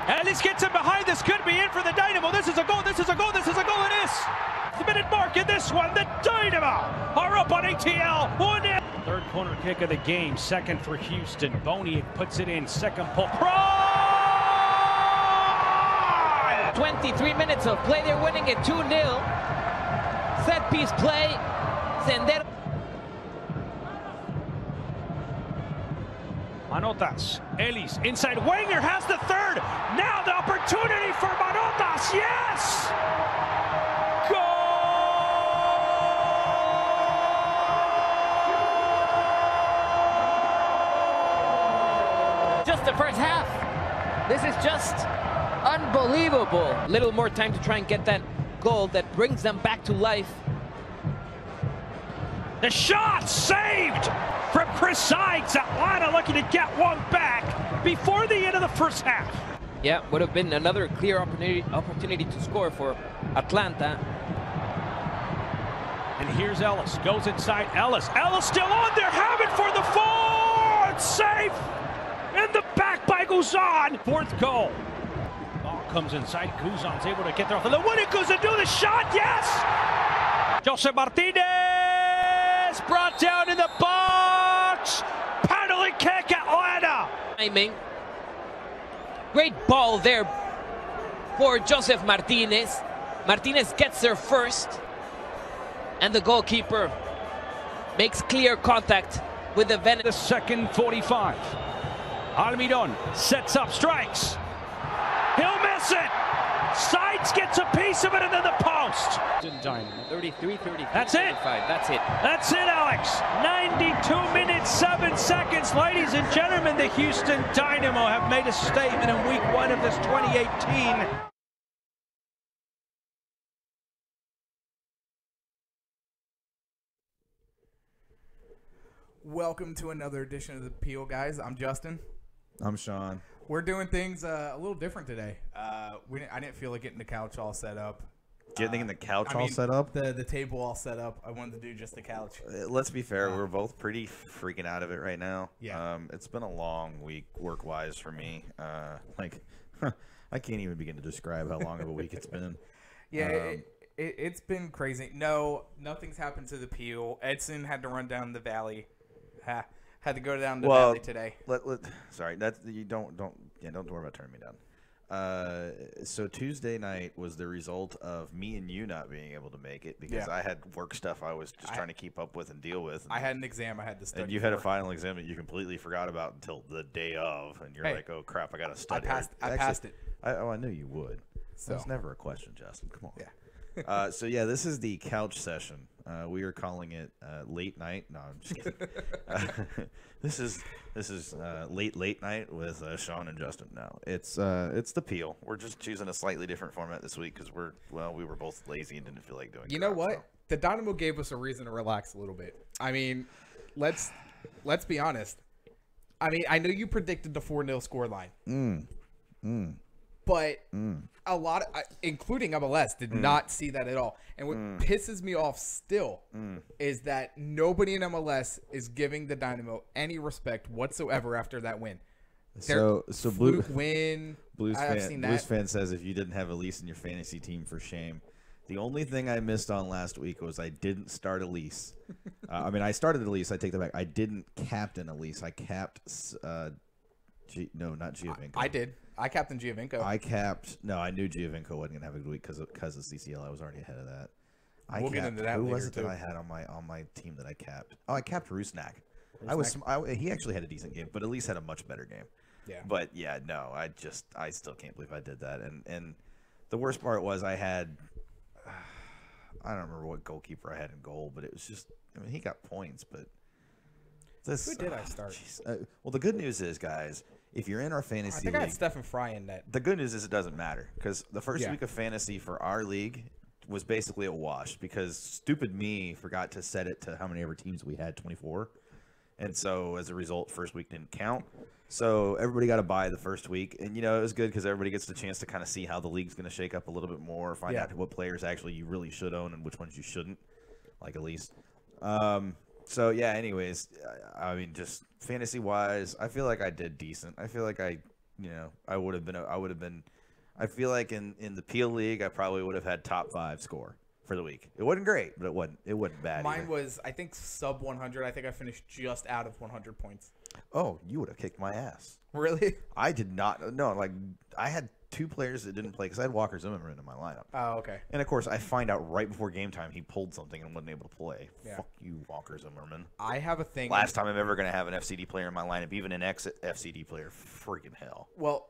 Ellis gets him behind. This could be in for the Dynamo. This is a goal. This is a goal. This is a goal. It is. The minute mark in this one. The Dynamo are up on ATL. 1-0. Third corner kick of the game. Second for Houston. Boney puts it in. Second pull. 23 minutes of play. They're winning it 2-0. Set piece play. Sender. Manotas, Ellis, inside Wenger has the third. Now the opportunity for Manotas, yes! Goal! Just the first half. This is just unbelievable. Little more time to try and get that goal that brings them back to life. The shot saved from Chris Sides. Atlanta looking to get one back before the end of the first half. Yeah, would have been another clear opportunity to score for Atlanta. And here's Ellis, goes inside Ellis. Ellis still on there, have it for the fourth. Safe in the back by Guzan. Fourth goal. Ball comes inside. Guzan's able to get there off the winning goes and do the shot. Yes! Jose Martinez brought down in the box. Penalty kick, Atlanta. Timing. Great ball there for Joseph Martinez. Martinez gets there first. And the goalkeeper makes clear contact with the Venice. The second 45. Almiron sets up, strikes. He'll miss it. Sides gets a piece of it and then the post. 33-30. That's it. That's it. That's it, Alex. 92 minutes, 7 seconds. Ladies and gentlemen, the Houston Dynamo have made a statement in week 1 of this 2018. Welcome to another edition of the Peel, guys. I'm Justin. I'm Sean. We're doing things a little different today. I didn't feel like getting the couch all set up. Getting the couch all set up? The table all set up. I wanted to do just the couch. Let's be fair. We're both pretty freaking out of it right now. Yeah. It's been a long week work-wise for me. I can't even begin to describe how long of a week it's been. Yeah, it's been crazy. No, nothing's happened to the Peel. Edson had to run down the valley. Had to go down the valley today. Sorry, that's don't worry about turning me down. So Tuesday night was the result of me and you not being able to make it because I had work stuff I was just trying to keep up with and deal with. I had an exam I had to study. And you had a final exam that you completely forgot about until the day of, and you're like, "Oh crap, I got to study." I passed it. I knew you would. So it's never a question, Justin. Come on. Yeah. So yeah, this is the couch session. We are calling it late night. No, I'm just kidding. This is late night with Sean and Justin. No, it's the Peel. We're just choosing a slightly different format this week because we were both lazy and didn't feel like doing. You know what? So. The Dynamo gave us a reason to relax a little bit. I mean, let's be honest. I mean, I know you predicted the 4-0 scoreline. But a lot, including MLS, did not see that at all. And what pisses me off still is that nobody in MLS is giving the Dynamo any respect whatsoever after that win. So fluke win. Blues fan says if you didn't have Elise in your fantasy team, for shame. The only thing I missed on last week was I didn't start Elise. I mean, I started Elise. I take that back. I didn't captain Elise. I capped. No, not Giovinco. I did. I captained Giovinco. I knew Giovinco wasn't gonna have a good week because of CCL. I was already ahead of that. We'll get into that Who later was it too. that I had on my team that I capped? Oh, I capped Rusnak. He actually had a decent game, but at least had a much better game. Yeah. But yeah, no, I still can't believe I did that. And the worst part was I had I don't remember what goalkeeper I had in goal, but it was just he got points, but who did I start? Well, the good news is, guys, if you're in our fantasy league, I had Stephen Fry in that. The good news is it doesn't matter because the first week of fantasy for our league was basically a wash because stupid me forgot to set it to how many ever teams we had, 24. And so as a result, first week didn't count. So everybody got a bye the first week. And, it was good because everybody gets the chance to kind of see how the league's going to shake up a little bit more, find out what players actually you really should own and which ones you shouldn't, like Elise. So, yeah, anyways, I mean, just fantasy-wise, I feel like I did decent. I feel like I I would have been. I feel like in the Peel League, I probably would have had top 5 score for the week. It wasn't great, but it wasn't bad. Mine either. was, I think, sub 100. I think I finished just out of 100 points. Oh, you would have kicked my ass. Really? I did not. No, like I had 2 players that didn't play because I had Walker Zimmerman in my lineup. Oh, okay. And of course, I find out right before game time he pulled something and wasn't able to play. Yeah. Fuck you, Walker Zimmerman. I have a thing. Last time I'm ever going to have an FCD player in my lineup, even an ex-FCD player. Freaking hell. Well,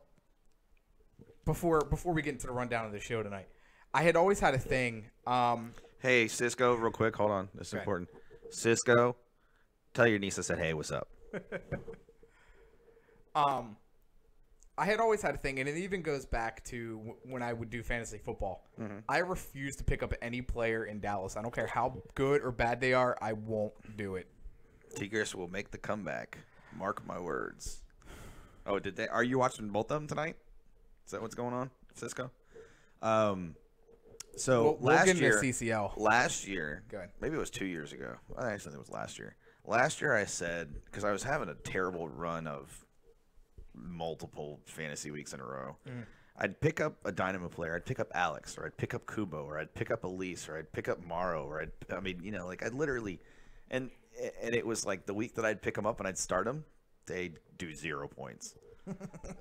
before we get into the rundown of the show tonight, I had always had a thing. Hey, Cisco, real quick. Hold on. This is important. Cisco, tell your niece I said, hey, what's up? I had always had a thing, and it even goes back to when I would do fantasy football. Mm-hmm. I refuse to pick up any player in Dallas. I don't care how good or bad they are. I won't do it. Tigers will make the comeback. Mark my words. Oh, did they? Are you watching both of them tonight? Is that what's going on, Cisco? So We'll last get into year, CCL. Last year, Go ahead. maybe it was 2 years ago. I actually think it was last year. Last year I said, because I was having a terrible run of multiple fantasy weeks in a row, I'd pick up a Dynamo player. I'd pick up Alex, or I'd pick up Kubo, or I'd pick up Elise, or I'd pick up Morrow, or I'd literally, and it was like the week that I'd pick them up and I'd start them, they'd do 0 points.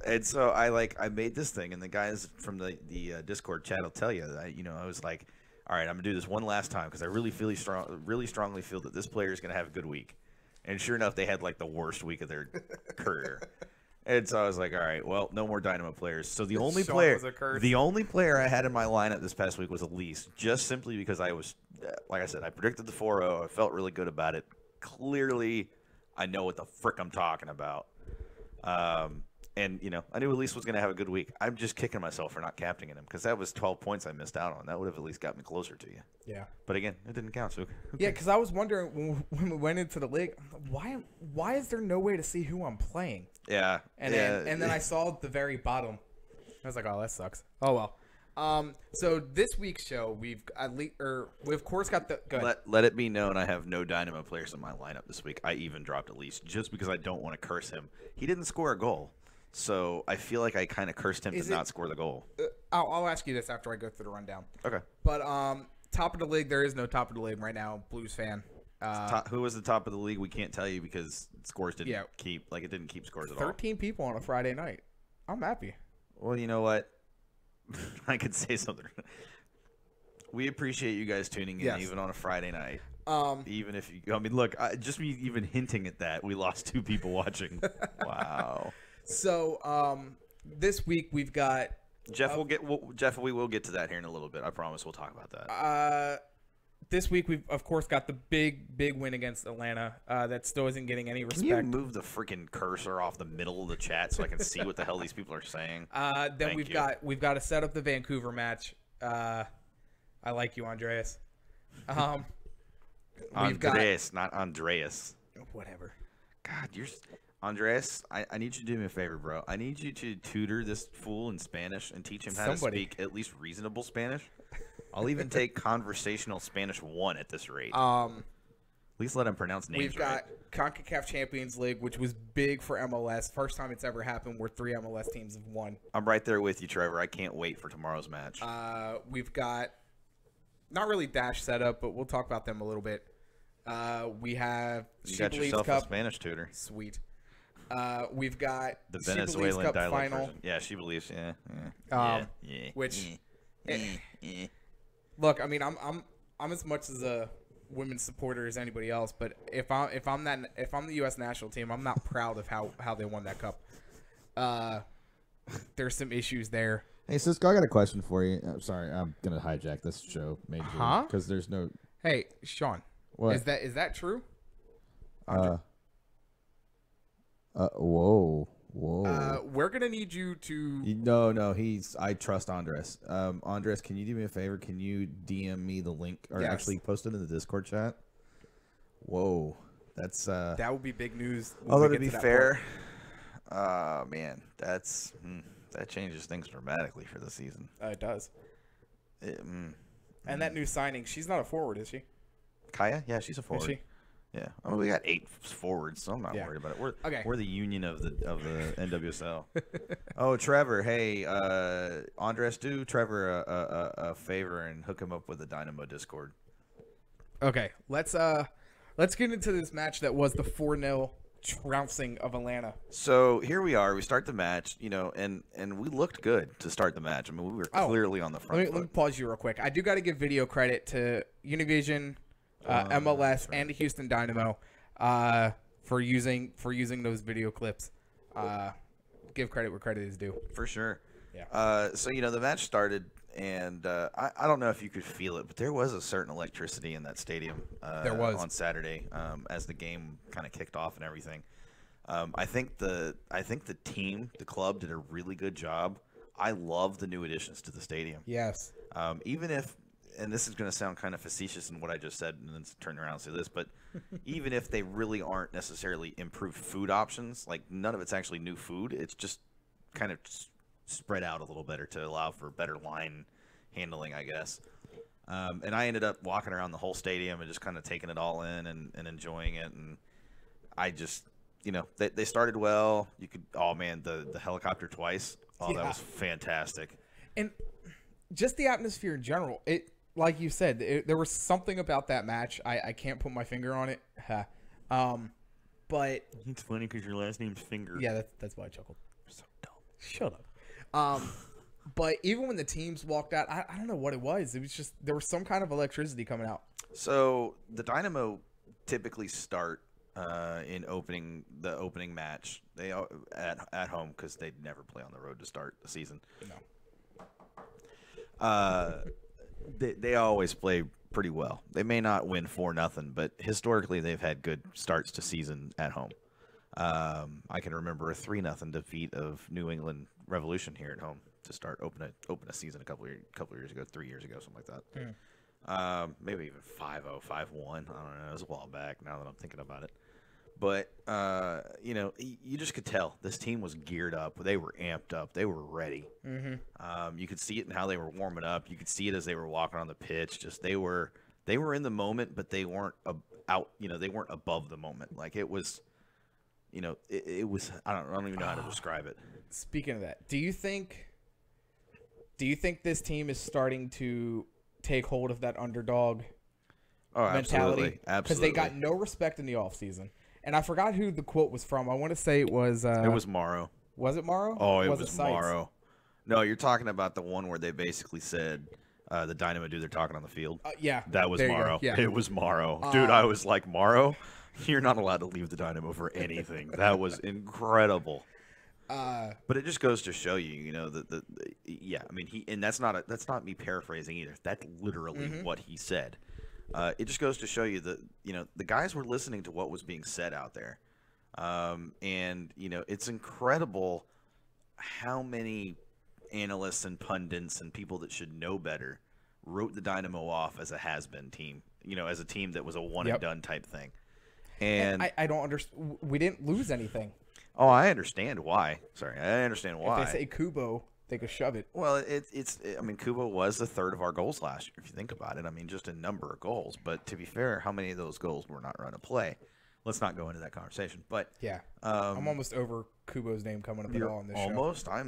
And so I made this thing, and the guys from the Discord chat will tell you that I was like, all right, I'm gonna do this one last time because I really strongly feel that this player is gonna have a good week. And sure enough, they had like the worst week of their career. And so I was like, all right, well, no more Dynamo players. So the only player I had in my lineup this past week was Elise, just simply because I was, like I said, I predicted the 4-0. I felt really good about it. Clearly, I know what the frick I'm talking about. And, I knew Elise was going to have a good week. I'm just kicking myself for not captaining him because that was 12 points I missed out on. That would have at least got me closer to you. Yeah. But again, it didn't count. So Yeah, because I was wondering when we went into the league, why is there no way to see who I'm playing? Yeah. And then I saw at the very bottom. I was like, oh, that sucks. Oh, well. So this week's show, we of course got the. Go ahead. Let it be known I have no Dynamo players in my lineup this week. I even dropped Elise just because I don't want to curse him. He didn't score a goal. So I feel like I kind of cursed him to not score the goal. I'll ask you this after I go through the rundown. Okay. But top of the league, there is no top of the league right now. Blues fan. Who was the top of the league? We can't tell you because scores didn't keep. Like it didn't keep scores at all. 13 people on a Friday night. I'm happy. Well, you know what? I could say something. We appreciate you guys tuning in, even on a Friday night. Even if look, just me even hinting at that, we lost 2 people watching. Wow. So this week we've got Jeff. We will get to that here in a little bit. I promise we'll talk about that. This week we've of course got the big win against Atlanta. That still isn't getting any respect. Can you move the freaking cursor off the middle of the chat so I can see what the hell these people are saying? Then we've got to set up the Vancouver match. I like you, Andreas. Andreas, not Andreas. Whatever. God, Andreas, I need you to do me a favor, bro. I need you to tutor this fool in Spanish and teach him how to speak at least reasonable Spanish. I'll even take conversational Spanish 1 at this rate. At least let him pronounce names right. We've got CONCACAF Champions League, which was big for MLS. First time it's ever happened where 3 MLS teams have won. I'm right there with you, Trevor. I can't wait for tomorrow's match. We've got not really Dash set up, but we'll talk about them a little bit. We have you got yourself Cup. A Spanish tutor. Sweet. We've got the Venezuelan Cup dialect final. version. Yeah, she believes. Look, I mean, I'm as much as a women's supporter as anybody else, but if I'm the U.S. national team, I'm not proud of how they won that cup. There's some issues there. Hey, Cisco, I got a question for you. I'm sorry, I'm gonna hijack this show majorly because there's no. Hey, Sean, what is that true? Whoa. We're gonna need you to. No. I trust Andres. Andres, can you do me a favor? Can you DM me the link or actually post it in the Discord chat? Whoa, that's that would be big news. Although to be fair, man, that changes things dramatically for the season. It does. And that new signing, she's not a forward, is she? Kaya? Yeah, she's a forward. Is she? Yeah, I mean, we got 8 forwards, so I'm not worried about it. We're the union of the NWSL. Oh, Trevor, hey, Andres, do Trevor a favor and hook him up with the Dynamo Discord. Okay, let's get into this match that was the 4-0 trouncing of Atlanta. So here we are. We start the match, and we looked good to start the match. I mean, we were clearly on the front foot. Let me pause you real quick. I do got to give video credit to Univision, MLS, and the Houston Dynamo for using those video clips. Give credit where credit is due. For sure. Yeah. So the match started, and I don't know if you could feel it, but there was a certain electricity in that stadium. There was on Saturday as the game kind of kicked off and everything. I think the team, the club, did a really good job. I love the new additions to the stadium. Yes. Even if, and this is going to sound kind of facetious in what I just said, and then turn around and say this, but even if they really aren't necessarily improved food options, like none of it's actually new food, it's just kind of spread out a little better to allow for better line handling, I guess. And I ended up walking around the whole stadium and just kind of taking it all in and enjoying it. And I just, they started well. You could, the helicopter twice. Oh, that was fantastic. And just the atmosphere in general, it, like you said, there was something about that match. I can't put my finger on it. But it's funny because your last name's Finger. Yeah, that's why I chuckled. So dumb. Shut up. But even when the teams walked out, I don't know what it was. It was just there was some kind of electricity coming out. So the Dynamo typically start in the opening match. They at home because they never play on the road to start the season. No. They always play pretty well. They may not win 4-0, but historically they've had good starts to season at home. I can remember a 3-0 defeat of New England Revolution here at home to start open a season a couple of years ago, 3 years ago, something like that. Maybe even 5-0, 5-1. I don't know. It was a while back now that I'm thinking about it. But, you just could tell this team was geared up. They were amped up. They were ready. Mm-hmm. You could see it in how they were warming up. You could see it as they were walking on the pitch. Just they were in the moment, but they weren't out. They weren't above the moment. Like it was, it was. I don't even know how to describe it. Speaking of that, do you think this team is starting to take hold of that underdog mentality? Absolutely. Because they got no respect in the offseason. And I forgot who the quote was from. I want to say it was Morrow. Was it Morrow? Oh, it was Morrow. No, you're talking about the one where they basically said the Dynamo dude they're talking on the field. Yeah. That was Morrow. Yeah. It was Morrow. Dude, I was like, Morrow, you're not allowed to leave the Dynamo for anything. That was incredible. But it just goes to show you, I mean, and that's not me paraphrasing either. That's literally what he said. It just goes to show you that, the guys were listening to what was being said out there. And, it's incredible how many analysts and pundits and people that should know better wrote the Dynamo off as a has-been team, as a team that was a one-and-done type thing. And I don't understand. We didn't lose anything. Oh, I understand why. Sorry, I understand why. If they say Kubo, they could shove it. Well, I mean, Kubo was a third of our goals last year, if you think about it. I mean, just a number of goals. But to be fair, how many of those goals were not run to play? Let's not go into that conversation. But yeah, I'm almost over Kubo's name coming up at all on this show. Almost. I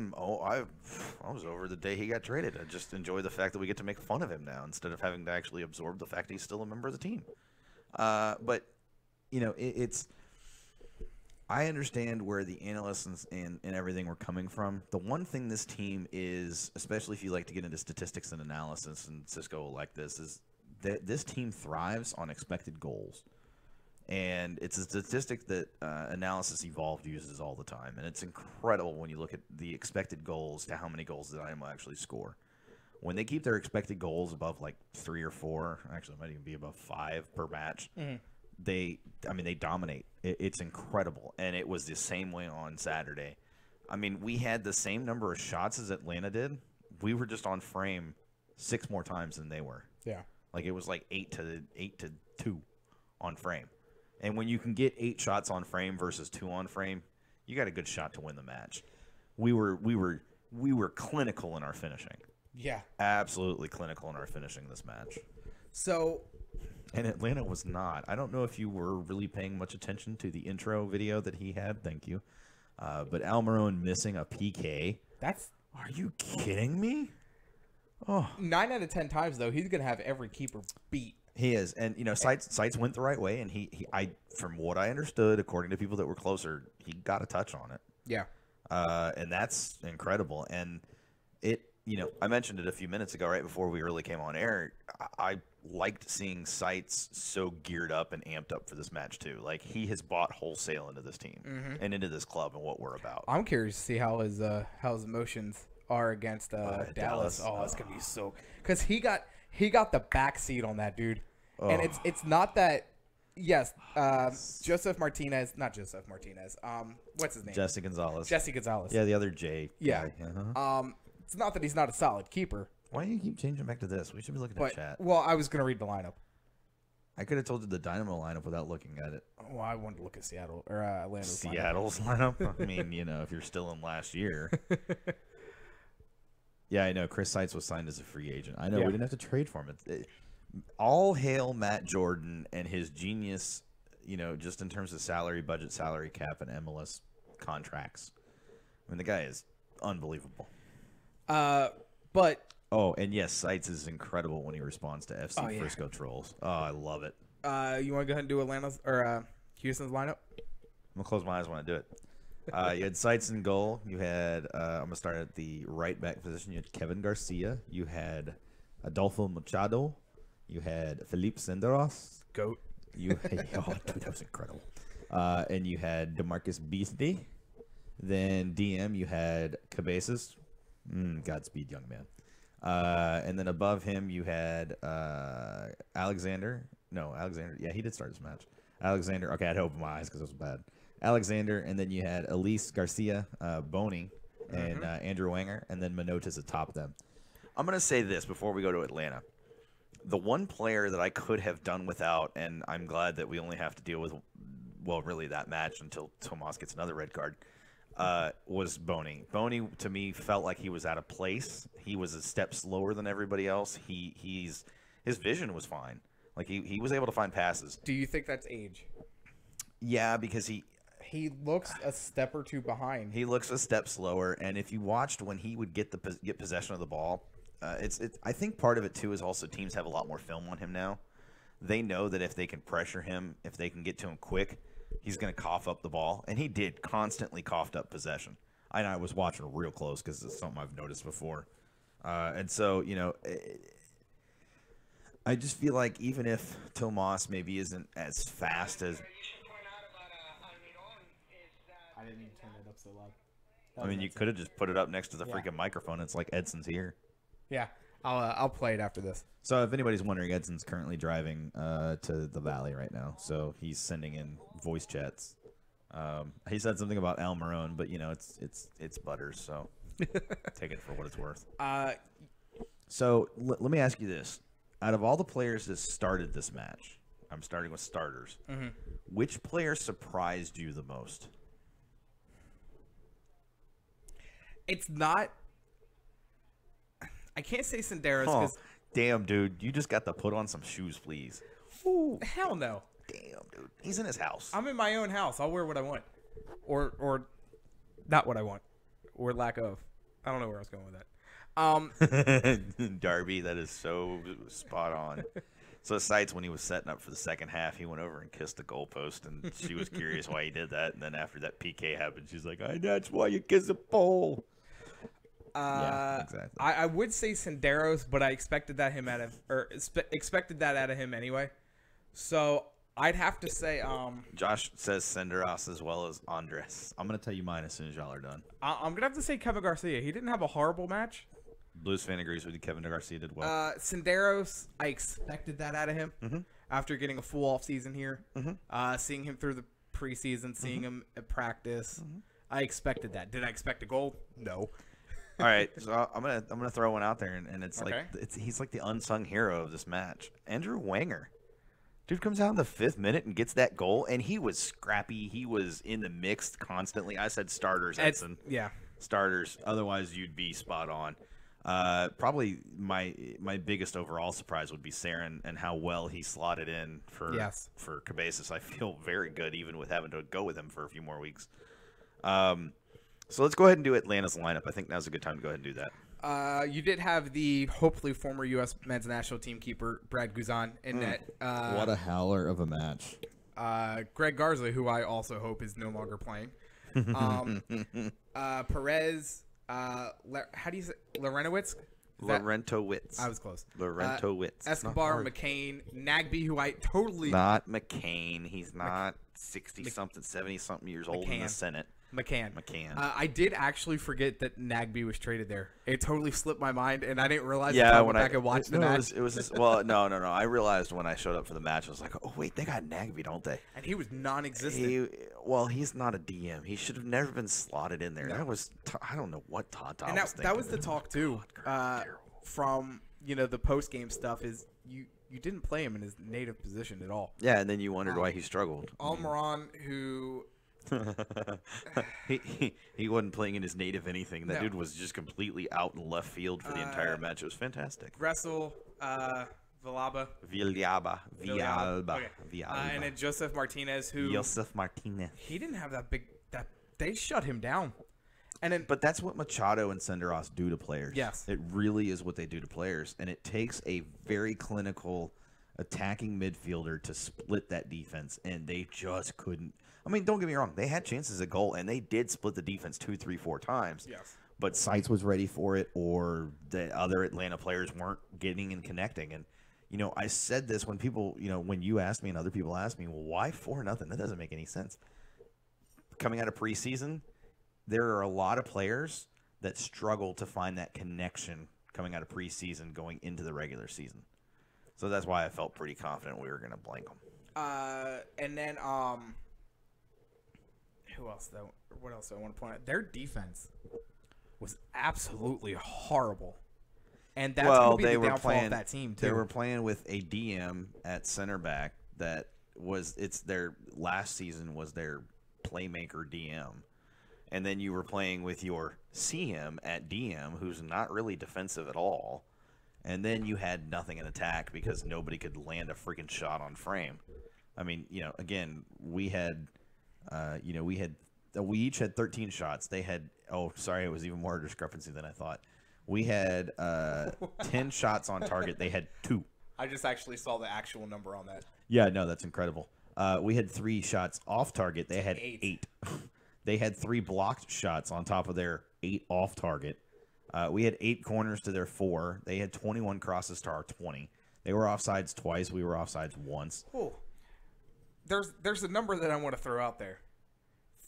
was over the day he got traded. I just enjoy the fact that we get to make fun of him now instead of having to actually absorb the fact he's still a member of the team. But it's. I understand where the analysts and everything were coming from. The one thing this team is, especially if you like to get into statistics and analysis, and Cisco will like this, is that this team thrives on expected goals. And it's a statistic that Analysis Evolved uses all the time. And it's incredible when you look at the expected goals to how many goals the Dynamo actually score. When they keep their expected goals above like 3 or 4, actually it might even be above 5 per match, they dominate. It's incredible. And it was the same way on Saturday. I mean, we had the same number of shots as Atlanta did. We were just on frame 6 more times than they were. Yeah. Like it was like 8 to 2 on frame. And when you can get 8 shots on frame versus 2 on frame, you got a good shot to win the match. We were clinical in our finishing. Yeah. Absolutely clinical in our finishing this match. So And Atlanta was not. I don't know if you were really paying much attention to the intro video that he had. Thank you. But Almiron missing a PK. Are you kidding me? Oh. 9 out of 10 times, though, he's going to have every keeper beat. He is. And, Sights went the right way. And I from what I understood, according to people that were closer, he got a touch on it. Yeah. And that's incredible. And I mentioned it a few minutes ago, right before we really came on air. I liked seeing Sights so geared up and amped up for this match too. Like, he has bought wholesale into this team and into this club and what we're about. I'm curious to see how his emotions are against Dallas. Oh, it's gonna be so, because he got the back seat on that dude, and it's not that. Yes, Joseph Martinez, not Joseph Martinez. What's his name? Jesse Gonzalez. Yeah, the other J. Yeah. Guy. It's not that he's not a solid keeper. Why do you keep changing back to this? We should be looking at chat. Well, I was gonna read the lineup. I could have told you the Dynamo lineup without looking at it. Well, I wanted to look at Seattle or Atlanta's Seattle's lineup. I mean, if you're still in last year. Yeah, I know. Chris Sights was signed as a free agent. I know we didn't have to trade for him. All hail Matt Jordan and his genius, just in terms of salary, budget, salary cap, and MLS contracts. I mean, the guy is unbelievable. But and yes, Sights is incredible when he responds to FC Frisco trolls. Oh, I love it. You want to go ahead and do Atlanta's or Houston's lineup? I'm gonna close my eyes when I do it. You had Sights in goal. You had I'm gonna start at the right back position. You had Kevin Garcia. You had Adolfo Machado. You had Felipe Senderos. Goat. Dude, that was incredible. And you had DeMarcus Beasley. Then DM, you had Cabezas. Godspeed, young man. And then above him, you had Alexander. No, Alexander. Yeah, he did start this match. Alexander. Okay, I had to open my eyes because it was bad. Alexander, and then you had Elise Garcia, Boney, and Andrew Wenger, and then Manotas atop them. I'm going to say this before we go to Atlanta. The one player that I could have done without, and I'm glad that we only have to deal with, really that match until Tomas gets another red card, was Boney. Boney, to me, felt like he was out of place. He was a step slower than everybody else. His vision was fine. Like, he was able to find passes. Do you think that's age? Yeah, because he looks a step or two behind. He looks a step slower, and if you watched when he would get possession of the ball, I think part of it too is also teams have a lot more film on him now. They know that if they can pressure him, if they can get to him quick, he's going to cough up the ball, and he did constantly coughed up possession. I was watching real close because it's something I've noticed before, and so I just feel like even if Tomas maybe isn't as fast as. I didn't even turn it up so loud. I mean, you could have just put it up next to the freaking microphone. It's like Edson's here. Yeah, I'll play it after this. So if anybody's wondering, Edson's currently driving to the Valley right now, so he's sending in voice chats. He said something about Almiron, but it's Butters, so take it for what it's worth. So let me ask you this: out of all the players that started this match, I'm starting with starters. Which player surprised you the most? It's not. I can't say Senderos because. Damn, dude, you just got to put on some shoes, please. Ooh, hell no. Damn, dude, he's in his house. I'm in my own house. I'll wear what I want, or not what I want, or lack of. I don't know where I was going with that. Darby, that is so spot on. So Sights, when he was setting up for the second half, he went over and kissed the goalpost, and she was curious why he did that. And then after that PK happened, she's like, "That's why you kiss a pole." Yeah, exactly. I would say Senderos, but I expected that out of him anyway. So I'd have to say. Josh says Senderos as well as Andres. I'm gonna tell you mine as soon as y'all are done. I'm gonna have to say Kevin Garcia. He didn't have a horrible match. Blues fan agrees with you. Kevin Garcia did well. Senderos, I expected that out of him after getting a full off season here. Seeing him through the preseason, seeing him at practice, I expected that. Did I expect a goal? No. All right, so I'm gonna throw one out there, and it's like he's like the unsung hero of this match. Andrew Wenger, dude comes out in the 5th minute and gets that goal, and he was scrappy. He was in the mix constantly. I said starters, Edson. Yeah, starters. Otherwise, you'd be spot on. Probably my biggest overall surprise would be Saren and how well he slotted in for Cabezas. I feel very good even with having to go with him for a few more weeks. So let's go ahead and do Atlanta's lineup. I think now's a good time to go ahead and do that. You did have the hopefully former U.S. men's national team keeper Brad Guzan in net. What a howler of a match. Greg Garza, who I also hope is no longer playing. Perez. How do you say Laurentowicz? Laurentowicz. I was close. Laurentowicz. Escobar, McCain, Nagby, who I totally not McCain. He's not 60-something, 70-something years old in the Senate. McCann. I did actually forget that Nagby was traded there. It totally slipped my mind, and I didn't realize. Yeah, until I when went back and watched the match. It was just, well, no. I realized when I showed up for the match, I was like, oh wait, they got Nagby, don't they? And he was non-existent. He's not a DM. He should have never been slotted in there. No. That was I don't know what Tata was thinking. That was the talk too. From the post game stuff is you didn't play him in his native position at all. Yeah, and then you wondered why he struggled. Almiron, who. he wasn't playing in his native anything. That dude was just completely out in left field for the entire match. It was fantastic. Gressel, Villalba. Okay. And then Joseph Martinez, he didn't have that big. That they shut him down. And then, but that's what Machado and Senderos do to players. Yes, it really is what they do to players, and it takes a very clinical attacking midfielder to split that defense, and they just couldn't. I mean, don't get me wrong. They had chances at goal, and they did split the defense 2, 3, 4 times. Yes. But Seitz was ready for it, or the other Atlanta players weren't getting and connecting. And, I said this when people, when you asked me and other people asked me, well, why 4-0? That doesn't make any sense. Coming out of preseason, there are a lot of players that struggle to find that connection coming out of preseason going into the regular season. So that's why I felt pretty confident we were going to blank them. And then, who else though? What else do I want to point out? Their defense was absolutely horrible, and that's going to be the downfall of that team too. They were playing with a DM at center back that was their last season was their playmaker DM, and then you were playing with your CM at DM, who's not really defensive at all, and then you had nothing in attack because nobody could land a freaking shot on frame. I mean, again, we had. We each had 13 shots. They had, it was even more discrepancy than I thought. We had 10 shots on target. They had 2. I just actually saw the actual number on that. Yeah, no, that's incredible. We had 3 shots off target. They had 8. They had 3 blocked shots on top of their 8 off target. We had 8 corners to their 4. They had 21 crosses to our 20. They were offsides twice. We were offsides once. Oh. There's a number that I want to throw out there.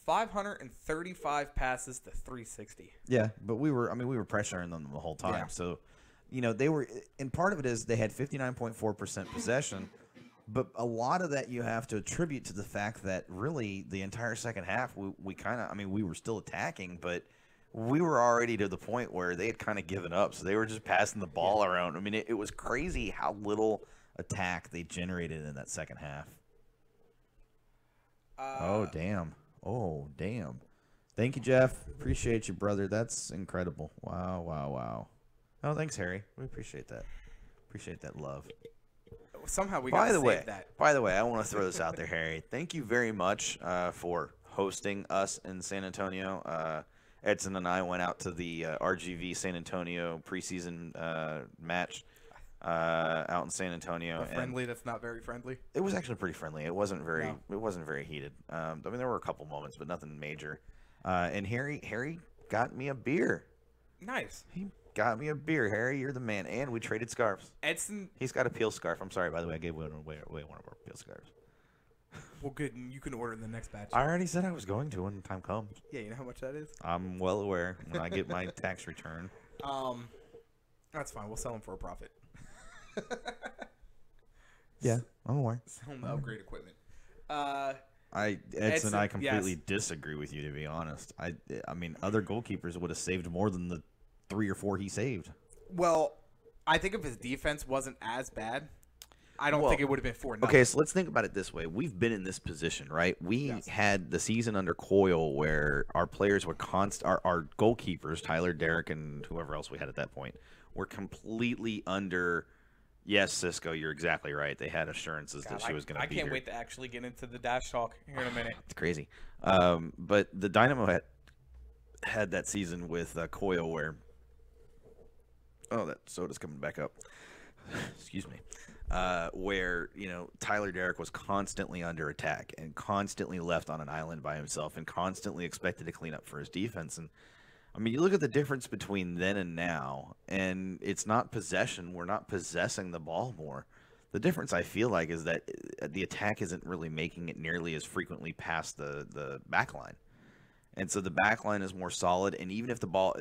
535 passes to 360. Yeah, but we were pressuring them the whole time. Yeah. So, they were, and part of it is they had 59.4% possession, but a lot of that you have to attribute to the fact that really the entire second half we were still attacking, but we were already to the point where they had kind of given up. So they were just passing the ball around. I mean, it was crazy how little attack they generated in that second half. Oh, damn. Thank you, Jeff. Appreciate you, brother. That's incredible. Wow. Oh, thanks, Harry. We appreciate that. Appreciate that love. Somehow we got to save that. By the way, I want to throw this out there, Harry. Thank you very much for hosting us in San Antonio. Edson and I went out to the RGV San Antonio preseason match. Out in San Antonio, friendly. That's not very friendly. It was actually pretty friendly. It wasn't very. No. It wasn't very heated. There were a couple moments, but nothing major. And Harry got me a beer. Nice. He got me a beer. Harry, you're the man. And we traded scarves. Edson. He's got a peel scarf. I'm sorry, by the way. I gave away one of our peel scarves. Well, good. You can order in the next batch. I already said I was going to when the time comes. Yeah, you know how much that is? I'm well aware when I get my tax return. That's fine. We'll sell them for a profit. Yeah, I'm aware. Some upgrade equipment. Edson, I completely disagree with you, to be honest. I mean, other goalkeepers would have saved more than the 3 or 4 he saved. Well, I think if his defense wasn't as bad, I don't think it would have been 4-0. Okay, so let's think about it this way. We've been in this position, right? We had the season under Coyle where our players were our goalkeepers, Tyler, Derek, and whoever else we had at that point, were completely under. Yes, Cisco, you're exactly right. They had assurances that she was going to be here. I can't wait to actually get into the dash talk here in a minute. It's crazy. But the Dynamo had that season with Coyle where that soda's coming back up. Excuse me. Where, Tyler Derrick was constantly under attack and constantly left on an island by himself and constantly expected to clean up for his defense. And, I mean, you look at the difference between then and now, and it's not possession. We're not possessing the ball more. The difference, I feel like, is that the attack isn't really making it nearly as frequently past the back line. And so the back line is more solid, and even if the ball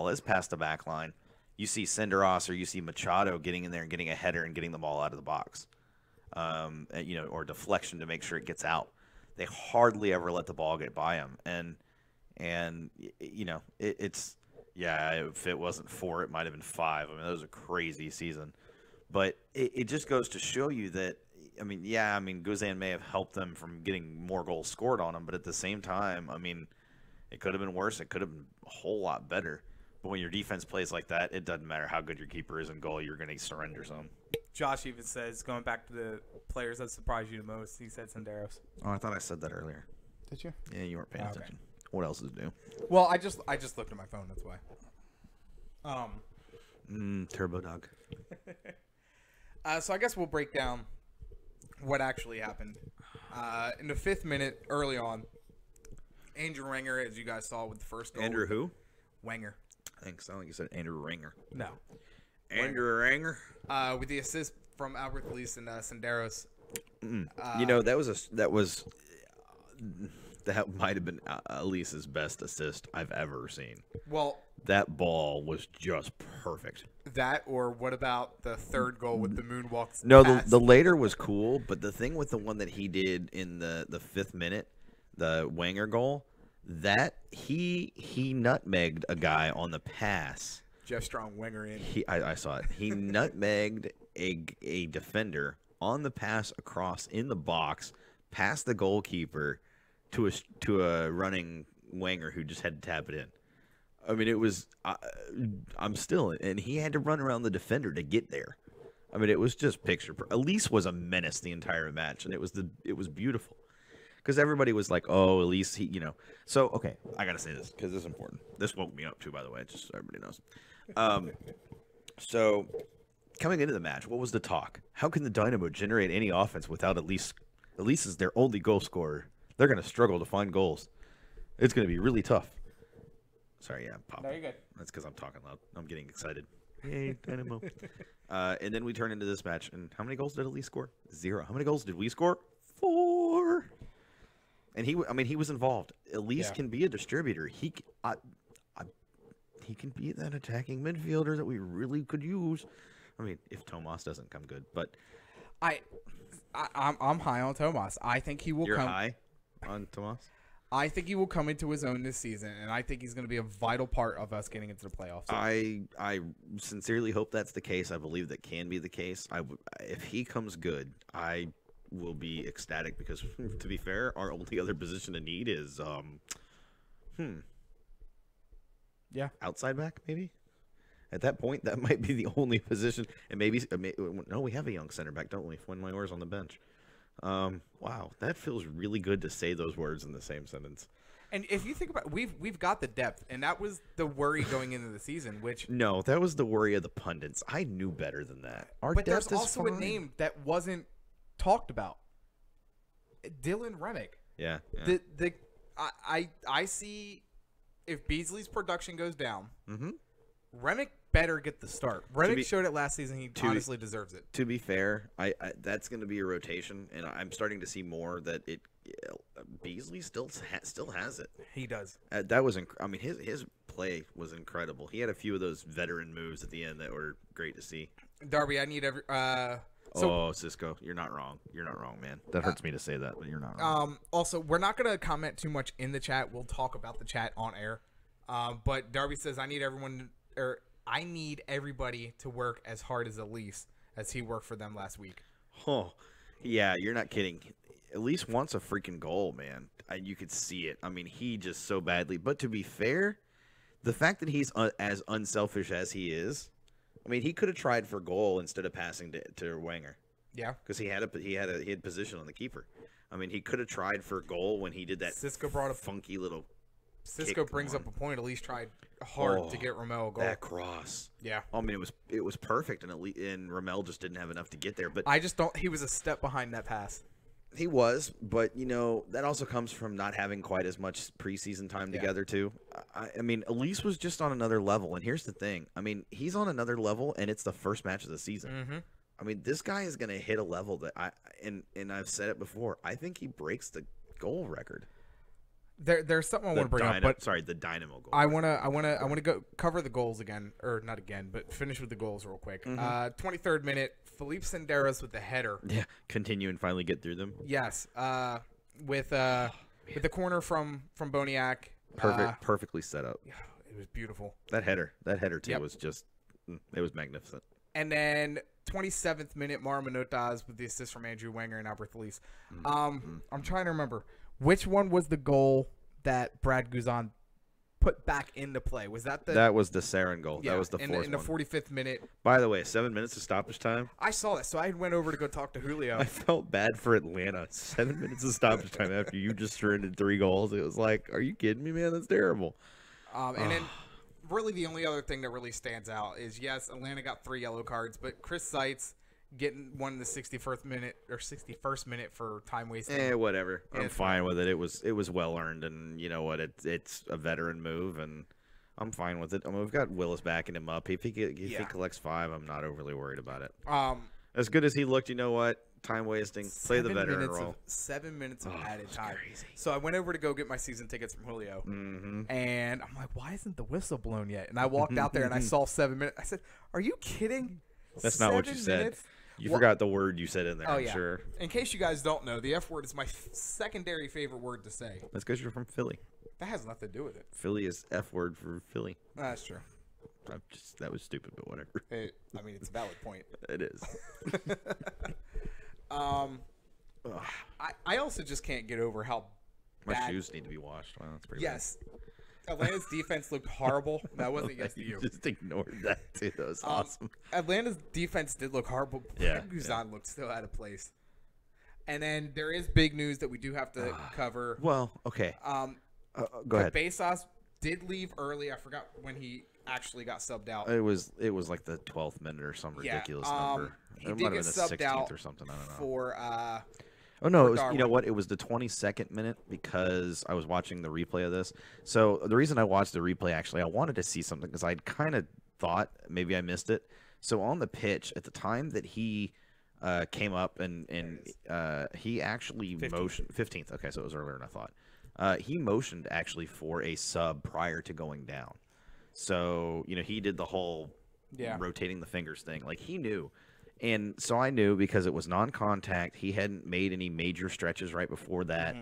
is past the back line, you see Senderos or you see Machado getting in there and getting a header and getting the ball out of the box, or deflection to make sure it gets out. They hardly ever let the ball get by them, and if it wasn't 4, it might have been 5. I mean, that was a crazy season, but it just goes to show you that. I mean, Guzan may have helped them from getting more goals scored on them, but at the same time, I mean, it could have been worse. It could have been a whole lot better. But when your defense plays like that, it doesn't matter how good your keeper is in goal. You're going to surrender some. Josh even says, going back to the players that surprised you the most, he said Senderos. Oh, I thought I said that earlier. Did you? Yeah, you weren't paying attention. What else is new? Well, I just looked at my phone. That's why. Turbo Dog. So I guess we'll break down what actually happened. In the 5th minute, early on, Andrew Wenger, as you guys saw with the first goal. Andrew who? Wenger. Thanks. I think you said Andrew Ringer. No. Andrew Ringer. With the assist from Albert Felice and Senderos. That might have been Elise's best assist I've ever seen. Well, that ball was just perfect. That, or what about the third goal with the moonwalks? No, the later was cool, but the thing with the one that he did in the 5th minute, the Wenger goal, that he nutmegged a guy on the pass. Jeff Strong, Wenger in. I saw it. He nutmegged a defender on the pass across in the box, past the goalkeeper to a running Wenger who just had to tap it in. I mean, it was and he had to run around the defender to get there. I mean, it was just picture. Elise was a menace the entire match, and it was beautiful. Because everybody was like, oh, at least he, So, okay, I got to say this because this is important. This woke me up, too, by the way, just so everybody knows. So, coming into the match, what was the talk? How can the Dynamo generate any offense without Elise? Elise is their only goal scorer. They're going to struggle to find goals. It's going to be really tough. Sorry, yeah, Pop. No, you're good. That's because I'm talking loud. I'm getting excited. Yay, Dynamo. And then we turn into this match, and how many goals did Elise score? 0. How many goals did we score? 4. And he was involved. Elise can be a distributor. He can be that attacking midfielder that we really could use. I mean, if Tomas doesn't come good, but I'm high on Tomas. I think he will. You're high on Tomas? I think he will come into his own this season, and I think he's going to be a vital part of us getting into the playoffs. I sincerely hope that's the case. I believe that can be the case. If he comes good, I will be ecstatic because, to be fair, our only other position to need is outside back, maybe. At that point, that might be the only position, and no, we have a young center back, don't we? When Mayor's on the bench. Wow, that feels really good to say those words in the same sentence. And if you think about it, we've got the depth, and that was the worry going into the season. No, that was the worry of the pundits. I knew better than that. But there's also a name that wasn't talked about. Dylan Remick. Yeah. I see if Beasley's production goes down, Remick better get the start. Remick showed it last season. He honestly deserves it. To be fair, that's going to be a rotation, and I'm starting to see more that Beasley still has it. He does. That was his play was incredible. He had a few of those veteran moves at the end that were great to see. Darby, I need every. Cisco, you're not wrong. You're not wrong, man. That hurts me to say that, but you're not wrong. Also, we're not going to comment too much in the chat. We'll talk about the chat on air. But Darby says, I need everybody to work as hard as Elise as he worked for them last week. Oh, yeah, you're not kidding. At least wants a freaking goal, man. You could see it. I mean, he just so badly. But to be fair, the fact that he's as unselfish as he is, I mean, he could have tried for goal instead of passing to Wenger. Yeah, because he had position on the keeper. I mean, he could have tried for goal when he did that. Cisco brought a funky little. Cisco brings up a point. At least tried hard to get Ramel a goal. That cross. Yeah. I mean, it was perfect, and Ramel just didn't have enough to get there. But I just don't. He was a step behind that pass. He was, but that also comes from not having quite as much preseason time together too. I mean, Elise was just on another level, and here's the thing. I mean, he's on another level, and it's the first match of the season. Mm-hmm. I mean, this guy is going to hit a level that and I've said it before. I think he breaks the goal record. There's something I want to bring up, but the Dynamo goal. I want to go cover the goals again, or not again, but finish with the goals real quick. 23rd minute, Felipe Senderos with the header. Yeah, continue and finally get through them. Yes, with the corner from Boniak. Perfectly set up. It was beautiful. That header too was just it was magnificent. And then 27th minute, Mara Manotas with the assist from Andrew Wenger and Albert Felice. I'm trying to remember. Which one was the goal that Brad Guzan put back into play? Was that the... That was the Sarin goal. Yeah, that was the fourth one. In the 45th minute. By the way, 7 minutes of stoppage time. I saw that, so I went over to go talk to Julio. I felt bad for Atlanta. 7 minutes of stoppage time after you just surrendered 3 goals. It was like, are you kidding me, man? That's terrible. And then really the only other thing that really stands out is, yes, Atlanta got 3 yellow cards, but Chris Seitz getting one in the 61st minute for time wasting. Whatever. I'm fine with it. It was well earned, and you know what? It's a veteran move, and I'm fine with it. I mean, we've got Willis backing him up. If he collects 5, I'm not overly worried about it. As good as he looked, you know what? Time wasting. Play the veteran role. 7 minutes of added time. Crazy. So I went over to go get my season tickets from Julio, and I'm like, why isn't the whistle blown yet? And I walked out there and I saw 7 minutes. I said, are you kidding? That's not what you said. You forgot the word you said in there, I'm sure. In case you guys don't know, the F word is my secondary favorite word to say. That's because you're from Philly. That has nothing to do with it. Philly is F word for Philly. That's true. That was stupid, but whatever. I mean, it's a valid point. It is. I also just can't get over how my shoes need to be washed. Wow, that's pretty bad. Atlanta's defense looked horrible. That wasn't against you. Just ignored that, too. That was awesome. Atlanta's defense did look horrible. Guzan looked still out of place. And then there is big news that we do have to cover. Well, okay. Go ahead. Bezos did leave early. I forgot when he actually got subbed out. It was like the 12th minute or some ridiculous number. He did get subbed out or something. I don't know. For oh no! It was, you know what? It was the 22nd minute because I was watching the replay of this. So the reason I watched the replay, actually, I wanted to see something because I'd kind of thought maybe I missed it. So on the pitch at the time that he came up and he actually motioned 15th. Okay, so it was earlier than I thought. He motioned actually for a sub prior to going down. So he did the whole rotating the fingers thing. Like he knew. And so I knew because it was non-contact. He hadn't made any major stretches right before that.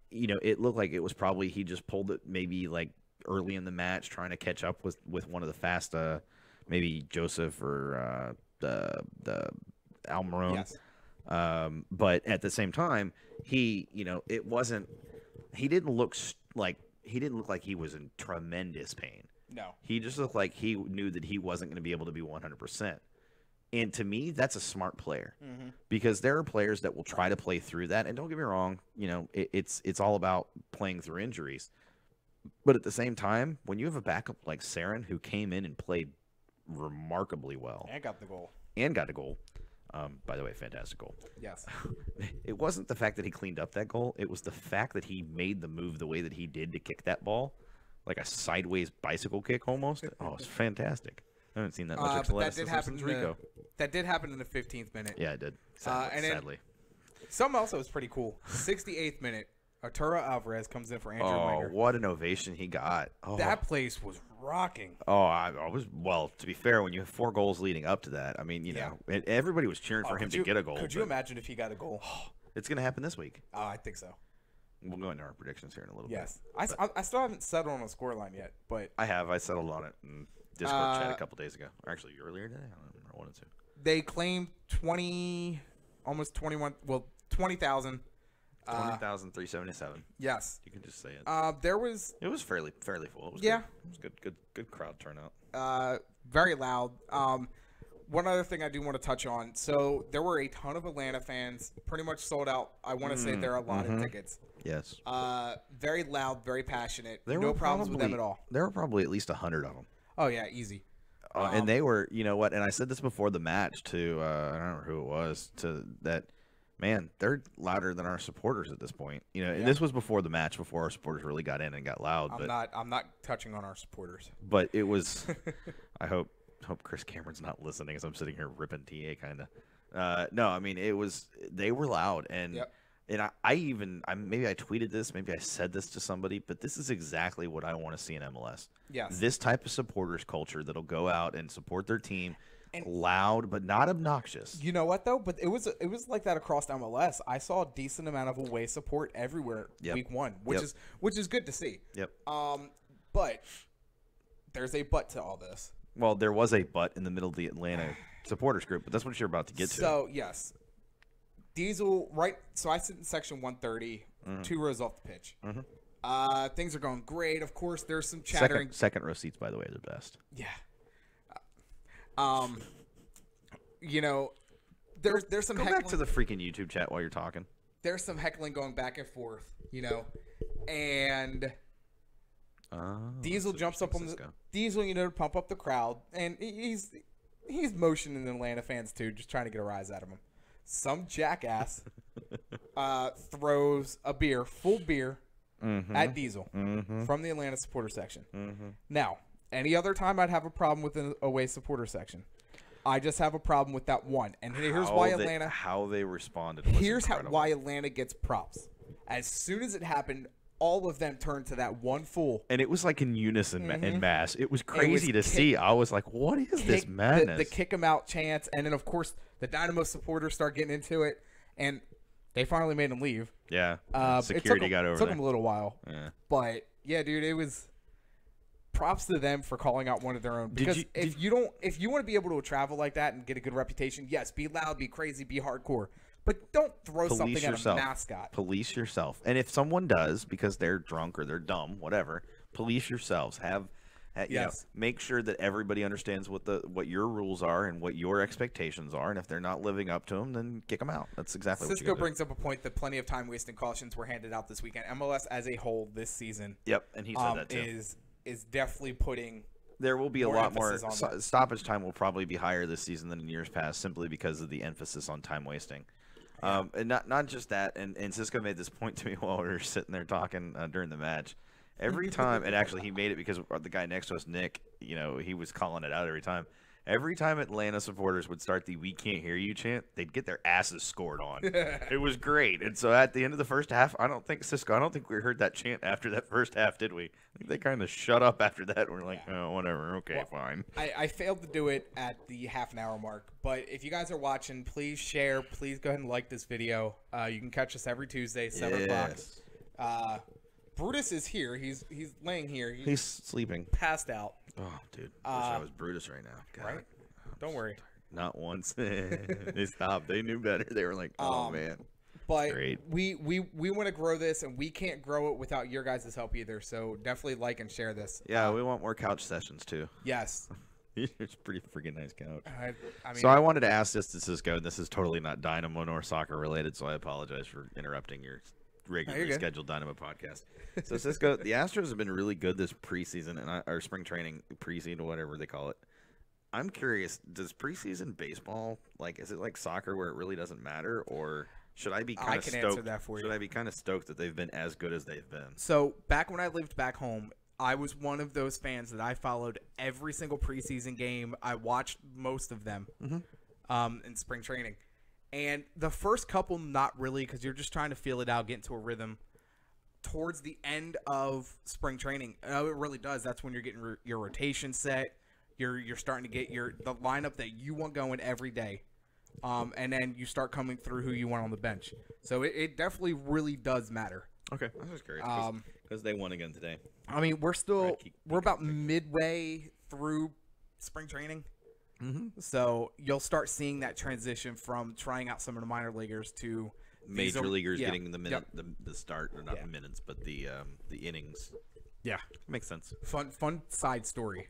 It looked like it was probably he just pulled it maybe like early in the match trying to catch up with one of the fast, maybe Joseph or the Almiron. Yes. But at the same time, it wasn't. He didn't look like he was in tremendous pain. No. He just looked like he knew that he wasn't going to be able to be 100%. And to me, that's a smart player because there are players that will try to play through that. And don't get me wrong, it's all about playing through injuries. But at the same time, when you have a backup like Sarin who came in and played remarkably well and got the goal, by the way, fantastic goal. Yes. It wasn't the fact that he cleaned up that goal. It was the fact that he made the move the way that he did to kick that ball, like a sideways bicycle kick almost. Oh, it's fantastic. I haven't seen that much since Rico. That did happen in the 15th minute. Yeah, it did. Sadly. Something else that was pretty cool. 68th minute, Arturo Alvarez comes in for Andrew Wenger. Oh, what an ovation he got. Oh. That place was rocking. Oh, I was, well, to be fair, when you have 4 goals leading up to that, I mean, everybody was cheering for him to get a goal. Could you imagine if he got a goal? It's going to happen this week. I think so. We'll go into our predictions here in a little bit. Yes. I still haven't settled on a scoreline yet, but I have. I settled on it in Discord chat a couple days ago. Or actually, earlier today. I don't remember. 1 and 2. They claimed 20. almost 21. Well, 20,000. 20,377. Yes. You can just say it. It was fairly full. It was yeah. Good. It was good crowd turnout. Very loud. One other thing I do want to touch on. So there were a ton of Atlanta fans, pretty much sold out. I want to say there are a lot of tickets. Yes. Very loud, very passionate. There no were problems with them at all. There were probably at least 100 of them. Oh yeah, easy. And they were, you know what? And I said this before the match to I don't remember who it was, to that. Man, they're louder than our supporters at this point. You know, and this was before the match, before our supporters really got in and got loud. I'm not touching on our supporters. But it was. I hope Chris Cameron's not listening as I'm sitting here ripping TA kind of. No, I mean they were loud, and maybe I tweeted this, maybe I said this to somebody, but this is exactly what I want to see in MLS. Yes. This type of supporters culture that'll go out and support their team. And loud, but not obnoxious. You know what though? But it was like that across MLS. I saw a decent amount of away support everywhere week one, which is good to see. Yep. But there's a but to all this. Well, there was a but in the middle of the Atlanta supporters group, but that's what you're about to get to. So yes, Diesel. Right. So I sit in section 130, 2 rows off the pitch. Things are going great. Of course, there's some chattering. Second row seats, by the way, are the best. Yeah. You know, there's some heckling. Go back to the freaking YouTube chat while you're talking. There's some heckling going back and forth, you know, and Diesel jumps up on the Diesel, you know, to pump up the crowd, and he's motioning the Atlanta fans too, just trying to get a rise out of him. Some jackass throws a beer, full beer, at Diesel from the Atlanta supporter section. Now, any other time I'd have a problem with an away supporter section. I just have a problem with that one. And here's why Atlanta... How they responded was why Atlanta gets props. As soon as it happened, all of them turned to that one fool. And it was like in unison in mass. It was crazy to see. I was like, what is this madness? The kick him out chants. And then, of course, the Dynamo supporters start getting into it. And they finally made him leave. Yeah. Security got over there. It took him a little while. Yeah. But, yeah, dude, it was... Props to them for calling out one of their own. Because if you want to be able to travel like that and get a good reputation, yes, be loud, be crazy, be hardcore. But don't throw something at a mascot. Police yourself. And if someone does, because they're drunk or they're dumb, whatever, police yourselves. You know, make sure that everybody understands what your rules are and what your expectations are. And if they're not living up to them, then kick them out. That's exactly what you Cisco brings up a point that plenty of time-wasting cautions were handed out this weekend. MLS as a whole this season. Yep, and he said that too. Is definitely putting. There will be a lot more stoppage time. Will probably be higher this season than in years past, simply because of the emphasis on time wasting. And not just that. And Cisco made this point to me while we were sitting there talking during the match. Every time, and actually he made it because the guy next to us, Nick, you know, he was calling it out every time. Every time Atlanta supporters would start the "We can't hear you" chant, they'd get their asses scored on. It was great. And so at the end of the first half, I don't think we heard that chant after that first half, did we? I think they kind of shut up after that. We're like, oh, whatever. Okay, fine. I failed to do it at the half-an-hour mark. But if you guys are watching, please share. Please go ahead and like this video. You can catch us every Tuesday, 7 o'clock. Brutus is here. He's laying here. He's sleeping. Passed out. Oh, dude. I wish I was Brutus right now. God. Right? Don't worry. Not once. They stopped. They knew better. They were like, oh, man. But we want to grow this, and we can't grow it without your guys' help either. So definitely like and share this. Yeah, we want more couch sessions, too. Yes. It's a pretty freaking nice couch. I mean, so I wanted to ask this to Cisco, and this is totally not Dynamo nor soccer related, so I apologize for interrupting your regularly scheduled Dynamo podcast. So Cisco, the Astros have been really good this preseason or spring training, preseason, whatever they call it. I'm curious, does preseason baseball, is it like soccer where it really doesn't matter, or should I be kind of stoked? Answer that for you. Should I be kind of stoked that they've been as good as they've been? So back when I lived back home, I was one of those fans that I followed every single preseason game. I watched most of them in spring training. And the first couple, not really, because you're just trying to feel it out, get into a rhythm. Towards the end of spring training, it really does. That's when you're getting your rotation set. You're starting to get the lineup that you want going every day. And then you start coming through who you want on the bench. So it definitely really does matter. Okay, I was just curious because they won again today. I mean, we're about midway through spring training. So you'll start seeing that transition from trying out some of the minor leaguers to major leaguers getting the minute, Yep. the start, or not the minutes, but the innings. Yeah, Makes sense. fun side story.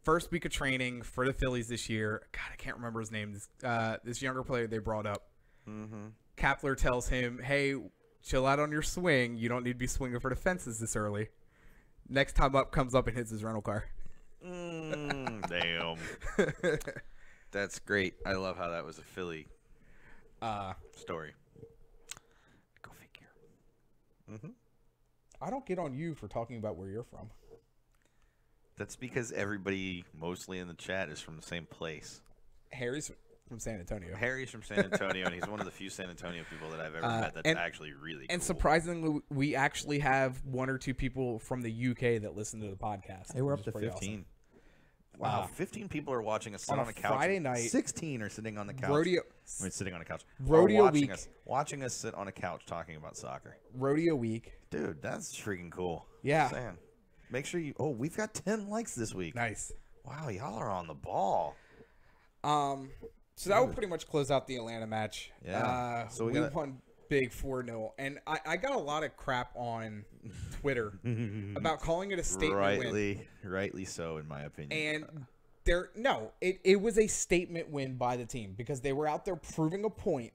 First week of training for the Phillies this year. God, I can't remember his name. This younger player they brought up. Kapler tells him, "Hey, chill out on your swing. You don't need to be swinging for the fences this early." Next time up comes up and hits his rental car. Damn. That's great. I love how that was a Philly story. Go figure. I don't get on you for talking about where you're from. That's because everybody mostly in the chat is from the same place. Harry's from San Antonio. Harry's from San Antonio, and he's one of the few San Antonio people that I've ever met that's actually really And cool. surprisingly, we actually have 1 or 2 people from the UK that listen to the podcast. Hey, we're up which to is pretty 15. awesome. Wow, 15 people are watching us sit On on a a couch. Friday night. 16 are sitting on the couch. Rodeo Sitting on a couch. Rodeo watching week. watching us sit on a couch talking about soccer. Rodeo week. Dude, that's freaking cool. Yeah. Just saying. Make sure you. Oh, we've got 10 likes this week. Nice. Wow, y'all are on the ball. So that would pretty much close out the Atlanta match. Yeah. So we won big 4-0. And I got a lot of crap on Twitter about calling it a statement win. Rightly so, in my opinion. And it was a statement win by the team because they were out there proving a point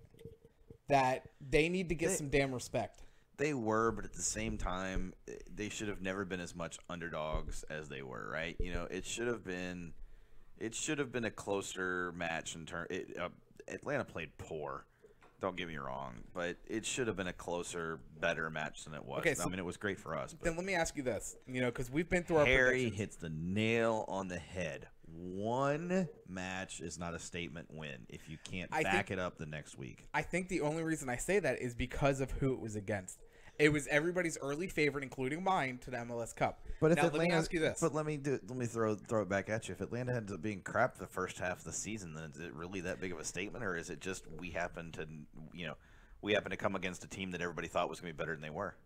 that they need to get some damn respect. They were, but at the same time, they should have never been as much underdogs as they were, right? You know, it should have been a closer match in turn. Atlanta played poor. Don't get me wrong, but it should have been a closer, better match than it was. Okay, so I mean, it was great for us. But then let me ask you this, because we've been through our Harry predictions. hits the nail on the head. One match is not a statement win if you can't back it up the next week. I think the only reason I say that is because of who it was against. It was everybody's early favorite, including mine, to the MLS Cup. But if now, let me ask you this. But let me throw it back at you. If Atlanta ends up being crap the first half of the season, then is it really that big of a statement, or is it just we happen to come against a team that everybody thought was going to be better than they were?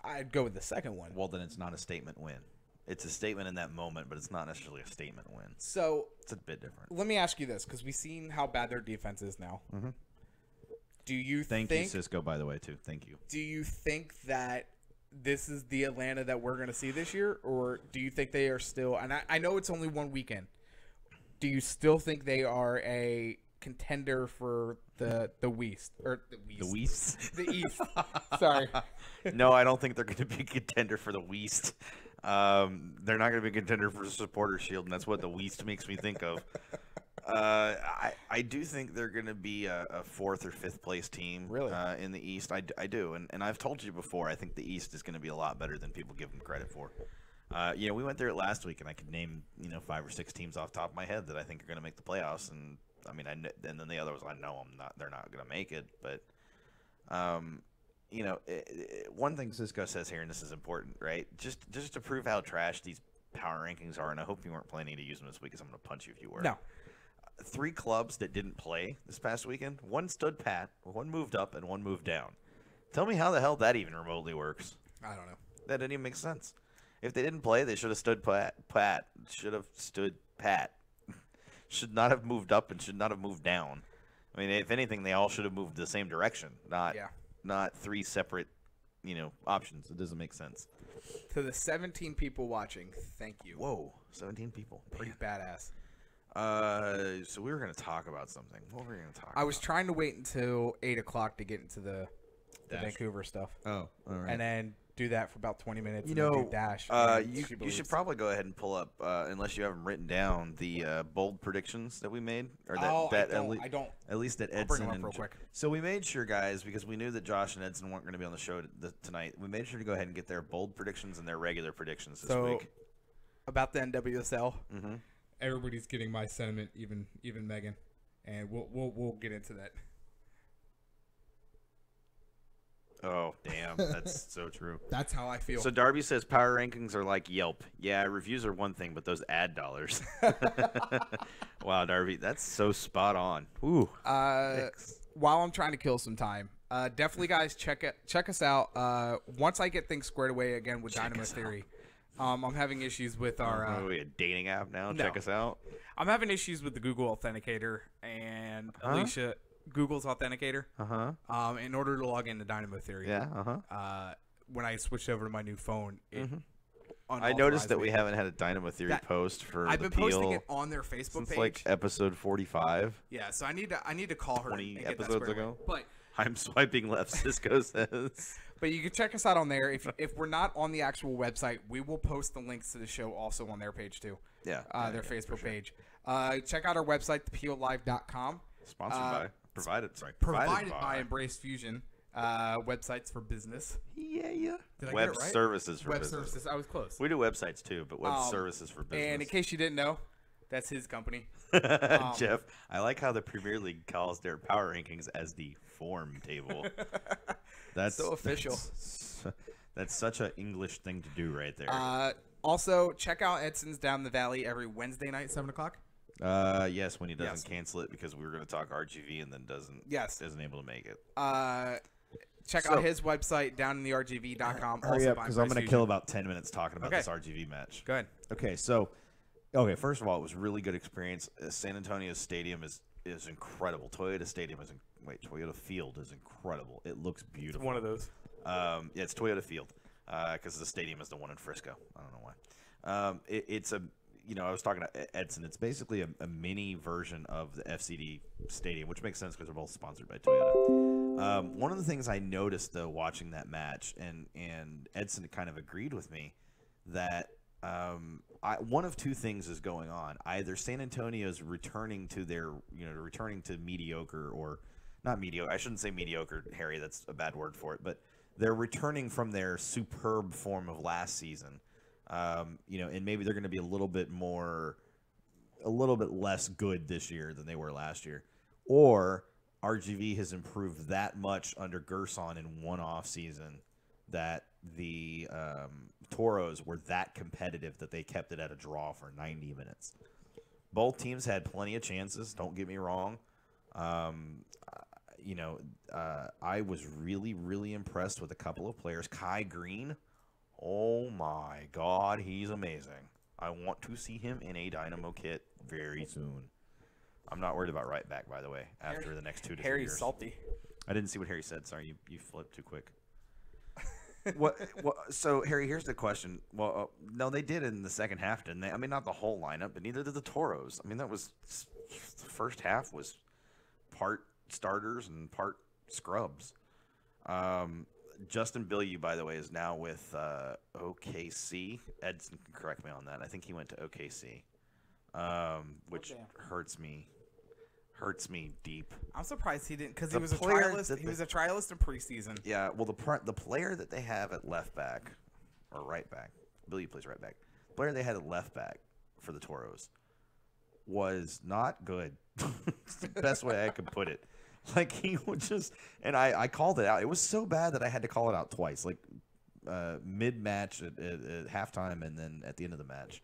I'd go with the second one. Well, then it's not a statement win. It's a statement in that moment, but it's not necessarily a statement win. So it's a bit different. Let me ask you this, because we've seen how bad their defense is now. Do you Thank you, Cisco, by the way, too. Thank you. Do you think that this is the Atlanta that we're going to see this year, or do you think they are still? And I know it's only one weekend. Do you still think they are a contender for the West or the West? The East. Sorry. No, I don't think they're going to be a contender for the West. They're not going to be a contender for the Supporter Shield, and that's what the West makes me think of. I do think they're going to be a 4th or 5th place team in the East. I do. And I've told you before, I think the East is going to be a lot better than people give them credit for. We went through it last week, and I could name 5 or 6 teams off the top of my head that I think are going to make the playoffs. And I mean, and then the others, I know they're not going to make it. But one thing Cisco says here, and this is important, right? Just to prove how trash these power rankings are, and I hope you weren't planning to use them this week, because I'm going to punch you if you were. No. 3 clubs that didn't play this past weekend. 1 stood pat, 1 moved up, and 1 moved down. Tell me how the hell that even remotely works. I don't know. That didn't even make sense. If they didn't play, they should have stood pat. Should have stood pat. Should not have moved up and should not have moved down. I mean, if anything, they all should have moved the same direction, not 3 separate, options. It doesn't make sense. To the 17 people watching, thank you. Whoa, 17 people. Pretty badass. So we were going to talk about something. What were we going to talk about? I was trying to wait until 8 o'clock to get into the Vancouver stuff. Oh, all right. And then do that for about 20 minutes. And then do Dash. You should probably go ahead and pull up, unless you have them written down, the bold predictions that we made. Or that, I don't. At least that I'll Edson bring them up and real quick. So we made sure, guys, because we knew that Josh and Edson weren't going to be on the show tonight. We made sure to go ahead and get their bold predictions and their regular predictions this week. About the NWSL. Mm-hmm. Everybody's getting my sentiment, even Megan, and we'll get into that. Oh, damn. That's so true. That's how I feel. So Darby says power rankings are like Yelp. Yeah, reviews are one thing, but those ad dollars. Wow, Darby, that's so spot on. Ooh. While I'm trying to kill some time, definitely, guys, check us out. Once I get things squared away again with Dynamo Theory, I'm having issues with our. Are we a dating app now? No. Check us out. I'm having issues with the Google Authenticator and Alicia Google's Authenticator. In order to log into Dynamo Theory. Yeah. When I switched over to my new phone, it I noticed that we haven't had a Dynamo Theory post for I've the been posting Peel it on their Facebook since page. like episode 45. Yeah, so I need to call her 20 and get that episodes squared ago. away. But I'm swiping left, Cisco says. But you can check us out on there. If we're not on the actual website, we will post the links to the show also on their page too. Yeah. Their Facebook page. Check out our website, thepeellive.com. Sponsored by. Provided by Embrace Fusion. Websites for business. Yeah. Did I Web get it right? services for Web business. services. I was close. We do websites too, but web services for business. And in case you didn't know, that's his company. Jeff, I like how the Premier League calls their power rankings as the form table. That's so official. That's such an English thing to do right there. Also, check out Edson's Down the Valley every Wednesday night, 7 o'clock. Yes, when he doesn't cancel it because we were going to talk RGV and then isn't able to make it. Check out his website, downintheRGV.com. Hurry up, because I'm going to kill about 10 minutes talking about this RGV match. Go ahead. Okay, First of all, it was a really good experience. San Antonio's stadium is incredible. Toyota Field is incredible. It looks beautiful. It's one of those. Yeah, it's Toyota Field because the stadium is the one in Frisco. I don't know why. It's a, I was talking to Edson. It's basically a mini version of the FCD Stadium, which makes sense because they're both sponsored by Toyota. One of the things I noticed though watching that match, and Edson kind of agreed with me that one of two things is going on. Either San Antonio's returning to their, returning to mediocre, or not mediocre. I shouldn't say mediocre, Harry. That's a bad word for it. But they're returning from their superb form of last season. And maybe they're going to be a little bit less good this year than they were last year. Or RGV has improved that much under Gerson in one off season that the Toros were that competitive that they kept it at a draw for 90 minutes. Both teams had plenty of chances. Don't get me wrong. I was really, really impressed with a couple of players. Kai Green, oh my God, he's amazing. I want to see him in a Dynamo kit very soon. I'm not worried about right back, by the way, after the next 2 to 3 years. Harry's salty. I didn't see what Harry said. Sorry, you flipped too quick. So, Harry, here's the question. Well, no, they did in the second half, didn't they? I mean, not the whole lineup, but neither did the Toros. I mean, the first half was part starters and part scrubs. Justin Billieu, by the way, is now with OKC. Edson can correct me on that. I think he went to OKC, which hurts me deep. I'm surprised he didn't, because he was a trialist. He was a trialist in preseason. Yeah, well, the player that they have at left back or right back, Billieu plays right back. The player they had at left back for the Toros was not good. It's the best way I could put it. Like, he would just, and I called it out. It was so bad that I had to call it out twice, like mid-match at halftime and then at the end of the match.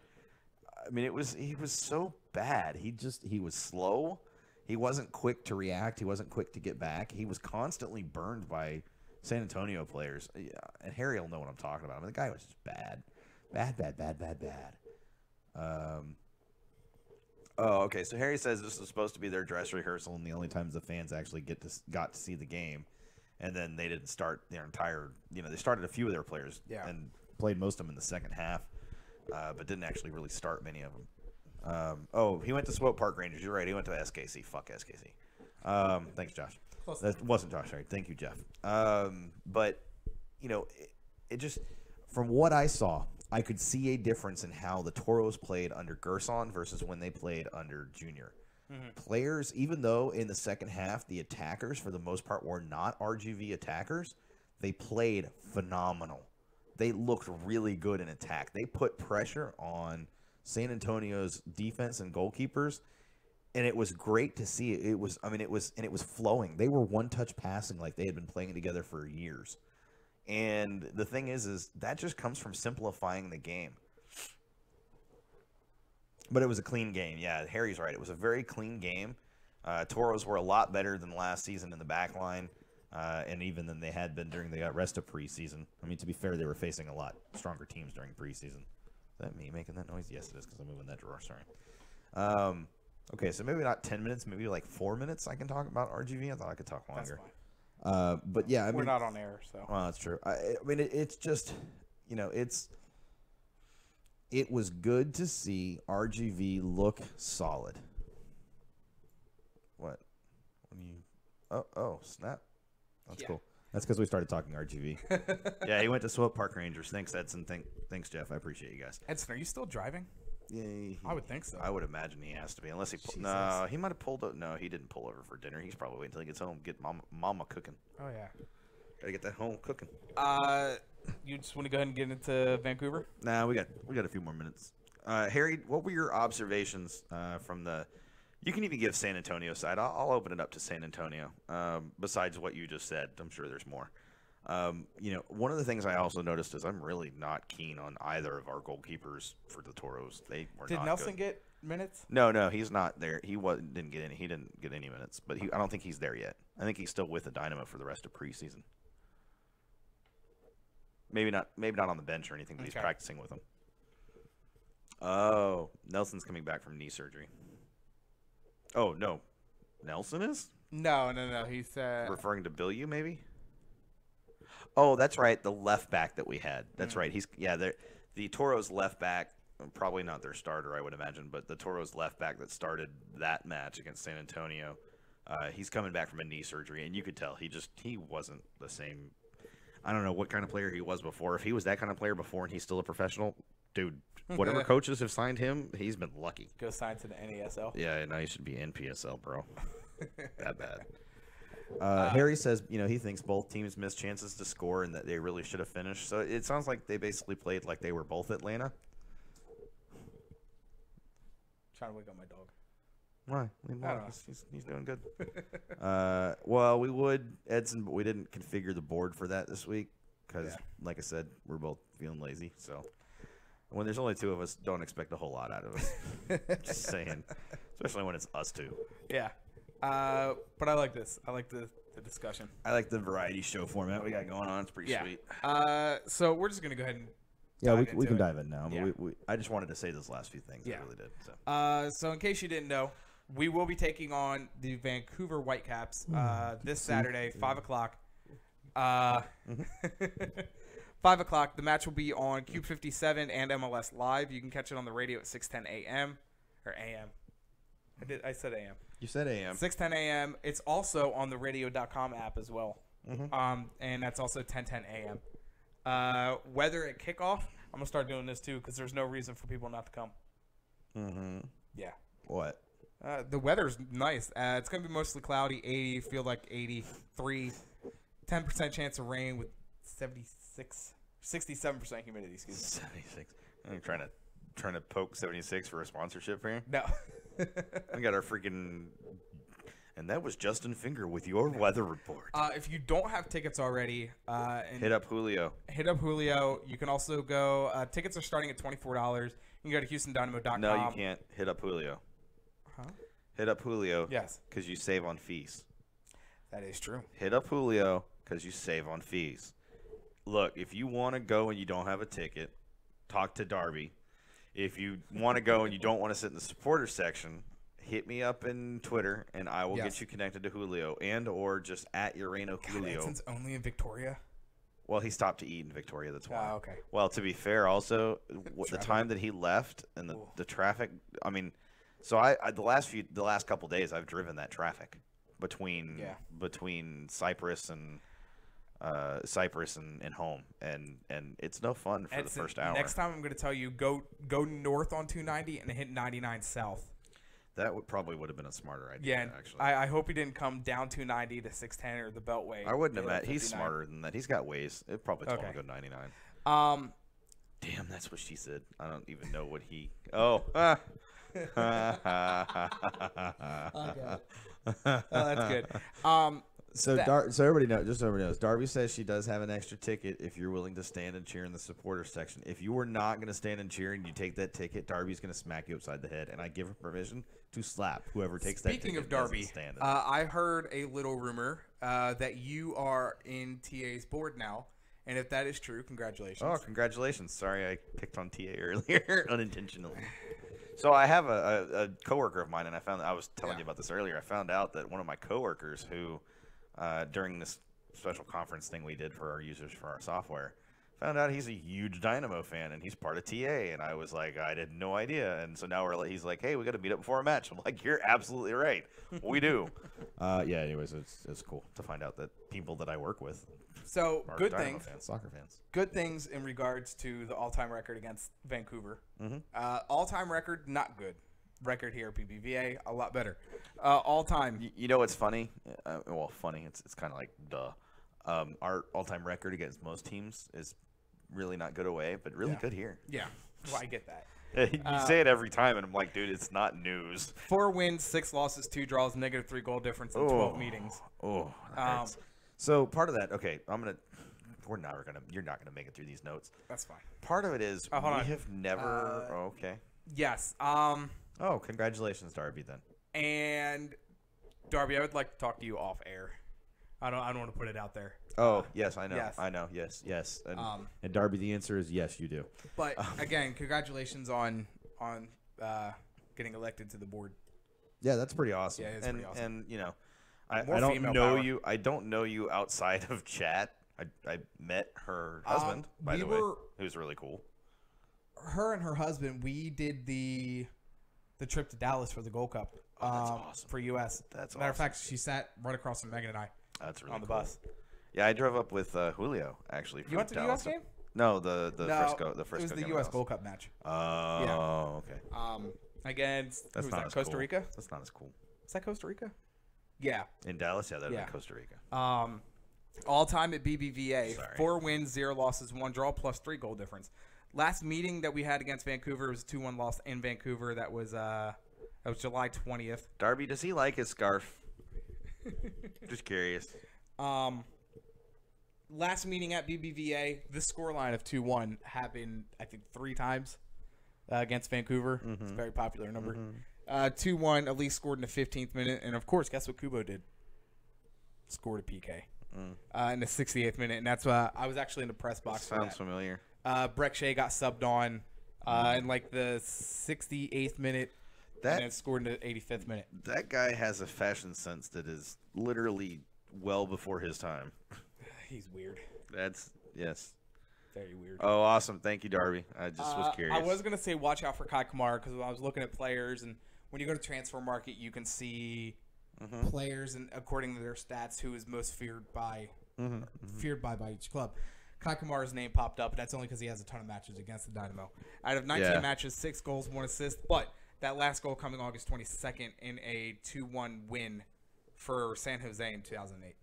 I mean, he was so bad. He was slow. He wasn't quick to react. He wasn't quick to get back. He was constantly burned by San Antonio players. Yeah, and Harry will know what I'm talking about. I mean, the guy was just bad. Bad. Okay. So Harry says this was supposed to be their dress rehearsal, and the only times the fans actually got to see the game. And then they didn't start their entire. They started a few of their players and played most of them in the second half, but didn't actually really start many of them. He went to Swope Park Rangers. You're right. He went to SKC. Fuck SKC. Thanks, Josh. That wasn't Josh. Sorry. Thank you, Jeff. But it just, from what I saw, I could see a difference in how the Toros played under Gerson versus when they played under Junior. Players, even though in the second half the attackers for the most part were not RGV attackers, they played phenomenal. They looked really good in attack. They put pressure on San Antonio's defense and goalkeepers, and it was great to see. It was flowing. They were one-touch passing like they had been playing together for years. And the thing is that just comes from simplifying the game. But it was a clean game. Yeah, Harry's right. It was a very clean game. Toros were a lot better than last season in the back line, and even than they had been during the rest of preseason. I mean, to be fair, they were facing a lot stronger teams during preseason. that me making that noise? Yes, it is because I'm moving that drawer. Sorry. Okay, so maybe not 10 minutes, maybe like 4 minutes I can talk about RGV. I thought I could talk longer. That's fine. But yeah, I mean, we're not on air, so. Well, that's true. I mean, it's just, it was good to see RGV look solid. What do you? Oh, snap. That's cool. That's because we started talking RGV. Yeah, he went to Swope Park Rangers. Thanks, Edson. Thanks, Jeff. I appreciate you guys. Edson, are you still driving? Yeah, I would think so. I would imagine he has to be, unless he. No, he might have pulled up. No, he didn't pull over for dinner. He's probably waiting until he gets home. Get mama cooking. Oh yeah. Gotta get that home cooking. You just want to go ahead and get into Vancouver? Nah, we got a few more minutes. Harry, what were your observations from the? You can even give San Antonio side. I'll open it up to San Antonio. Besides what you just said, I'm sure there's more. One of the things I also noticed is I'm really not keen on either of our goalkeepers for the Toros. They were Did not Nelson good. get minutes? No, he's not there. He didn't get any. He didn't get any minutes. But I don't think he's there yet. I think he's still with the Dynamo for the rest of preseason. Maybe not on the bench or anything, but he's practicing with them. Oh, Nelson's coming back from knee surgery. Oh no, Nelson is? No. He's Referring to Billieu, maybe? Oh, that's right. The left back that we had. That's right. The Toros left back, probably not their starter, I would imagine, but the Toros left back that started that match against San Antonio. He's coming back from a knee surgery, and you could tell he wasn't the same. I don't know what kind of player he was before. If he was that kind of player before and he's still a professional, dude, whatever coaches have signed him, he's been lucky. Go sign to the NASL. Yeah, now he should be NPSL, bro. That bad. Harry says, He thinks both teams missed chances to score and that they really should have finished. So it sounds like they basically played like they were both Atlanta. Trying to wake up my dog. Why? He's doing good. Well, Edson, but we didn't configure the board for that this week because, like I said, we're both feeling lazy. So when there's only two of us, don't expect a whole lot out of us. Just saying, especially when it's us two. Yeah. But I like this. I like the discussion. I like the variety show format we got going on. It's pretty sweet. So we're just gonna go ahead and we can dive in now. Yeah. But I just wanted to say those last few things. I really did. So in case you didn't know, we will be taking on the Vancouver Whitecaps this Saturday, 5 o'clock. 5 o'clock. The match will be on Cube 57 and MLS Live. You can catch it on the radio at 6:10 a.m. or a.m. I said a.m. You said a.m. 6:10 a.m. It's also on the radio.com app as well. And that's also 10:10 a.m. Weather at kickoff, I'm going to start doing this too because there's no reason for people not to come. Yeah. What? The weather's nice. It's going to be mostly cloudy, 80, feel like 83, 10% chance of rain with 67% humidity. Excuse me. 76. I'm trying to poke 76 for a sponsorship here. No. We got our freaking, and that was Justin Finger with your weather report. If you don't have tickets already, hit up Julio. You can also go. Tickets are starting at $24. You can go to HoustonDynamo.com. No, you can't. Hit up Julio. Huh? Hit up Julio. Yes. Because you save on fees. That is true. Hit up Julio because you save on fees. Look, if you want to go and you don't have a ticket, talk to Darby. If you want to go and you don't want to sit in the supporter section, hit me up in Twitter and I will get you connected to Julio and or just at Urano Julio. Edson's only in Victoria? Well, he stopped to eat in Victoria. That's why. Oh, okay. Well, to be fair, also the time that he left and the traffic. I mean, so I the last couple days I've driven that traffic between Cyprus and home, and it's no fun for the first hour. Next time I'm going to tell you go north on 290 and hit 99 south. That probably would have been a smarter idea. Yeah, actually. I hope he didn't come down 290 to 610 or the Beltway. I wouldn't have met. He's smarter than that. He's got ways. It probably told him to go 99. Damn, that's what she said. I don't even know what he. Oh. That's good. So everybody knows. Darby says she does have an extra ticket if you're willing to stand and cheer in the supporter section. If you are not going to stand and cheer and you take that ticket, Darby's going to smack you upside the head, and I give her permission to slap whoever takes that ticket. Speaking of Darby, I heard a little rumor that you are in TA's board now, And if that is true, congratulations. Oh, congratulations. Sorry I picked on TA earlier unintentionally. So I have a coworker of mine, and I was telling you about this earlier. I found out that one of my coworkers who, during this special conference thing we did for our users for our software, found out he's a huge Dynamo fan, and he's part of TA. And I was like, I had no idea. And so now he's like, hey, we got to meet up before a match. I'm like, you're absolutely right. We do. Anyways, it's cool to find out that people that I work with. So are good Dynamo things, fans, soccer fans. Good things in regards to the all-time record against Vancouver. Mm-hmm. All-time record, not good. Record here at BBVA, a lot better. All-time. You know what's funny? Funny. It's kind of like duh. Our all-time record against most teams is really not good away, but really good here. Yeah, well, I get that. You say it every time, and I'm like, dude, it's not news. 4 wins, 6 losses, 2 draws, -3 goal difference in 12 meetings. Oh, that hurts. So part of that, okay, you're not gonna make it through these notes. That's fine. Part of it is we have never. Okay. Yes. Oh, congratulations, Darby. Then. And Darby, I would like to talk to you off air. I don't want to put it out there. Oh yes, I know. Yes. I know. Yes. And Darby, the answer is yes, you do. But again, congratulations on getting elected to the board. Yeah, that's pretty awesome. Yeah, it's pretty awesome. And you know, I don't know you. I don't know you outside of chat. I met her husband, by the way, who's really cool. Her and her husband, we did the trip to Dallas for the Gold Cup. Oh, that's awesome. For US. That's Matter of awesome. fact, she sat right across from Megan and I. That's really on the cool. bus. Yeah, I drove up with Julio actually. You went to the US game? No, the Frisco. It was the US Gold Cup match. Oh, okay. Against that's not Costa cool. Rica? That's not as cool. Is that Costa Rica? Yeah. In Dallas, yeah, that'd be Costa Rica. All time at BBVA, Sorry. 4 wins, 0 losses, 1 draw, +3 goal difference. Last meeting that we had against Vancouver was 2-1 loss in Vancouver. That was July 20th. Darby, does he like his scarf? Just curious. Last meeting at BBVA, the scoreline of 2-1 happened, I think, 3 times against Vancouver. It's a very popular number. 2-1, at least scored in the 15th minute. And, of course, guess what Kubo did? Scored a PK in the 68th minute. And that's I was actually in the press box for that. Sounds familiar. Breck Shea got subbed on in, like, the 68th minute. And then scored in the 85th minute. That guy has a fashion sense that is literally well before his time. He's weird. Yes. Very weird. Oh, awesome. Thank you, Darby. I just was curious. I was going to say watch out for Kai Kamara because I was looking at players, and when you go to Transfer Market, you can see players, and according to their stats, who is most feared by each club. Kai Kamara's name popped up, and that's only because he has a ton of matches against the Dynamo. Out of 19 matches, 6 goals, 1 assist, but that last goal coming August 22nd in a 2-1 win for San Jose in 2008.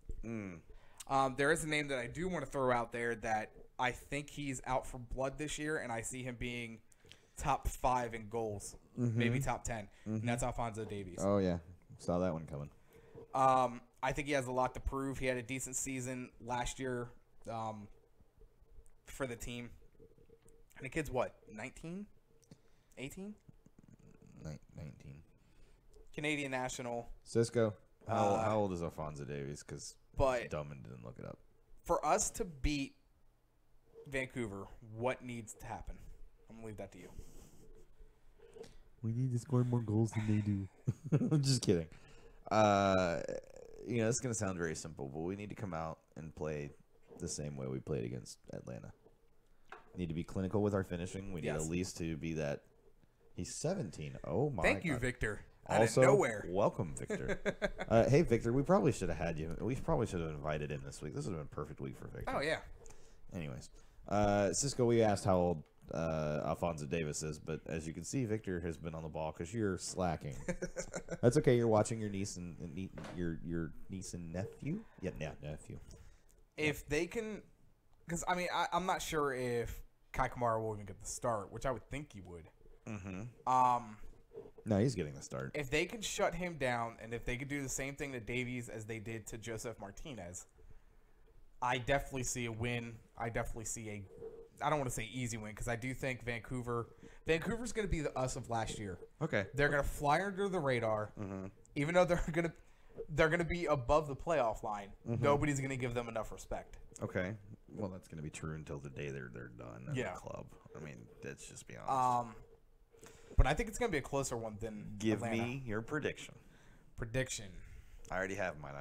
There is a name that I do want to throw out there that I think he's out for blood this year, and I see him being top 5 in goals, maybe top 10, and that's Alphonso Davies. Oh, yeah. Saw that one coming. I think he has a lot to prove. He had a decent season last year for the team. And the kid's what, 19? 18? 19. Canadian national. Cisco, how old is Alphonso Davies? Because But dumb and didn't look it up. For us to beat Vancouver, what needs to happen? I'm going to leave that to you. We need to score more goals than they do. I'm just kidding. It's going to sound very simple, but we need to come out and play the same way we played against Atlanta. We need to be clinical with our finishing. We need at least to be that. He's 17. Oh, my God. Thank you, Victor. Out Also, of nowhere. Welcome, Victor. Hey, Victor, we probably should have had you. We probably should have invited him this week. This would have been a perfect week for Victor. Oh, yeah. Anyways, Cisco, we asked how old Alphonso Davies is, but as you can see, Victor has been on the ball because you're slacking. That's okay. You're watching your niece and your niece and nephew. Yeah, nephew. If they can, because I'm not sure if Kai Kamara will even get the start, which I would think he would. No, he's getting the start. If they can shut him down, and if they could do the same thing to Davies as they did to Joseph Martinez, I definitely see a win. I definitely see I don't want to say easy win, because I do think Vancouver's going to be the us of last year. Okay. They're going to fly under the radar, even though they're going to be above the playoff line. Nobody's going to give them enough respect. Okay. Well, that's going to be true until the day they're done as a club. I mean, let's just be honest. But I think it's going to be a closer one than Give Atlanta. me your prediction. Prediction. I already have mine.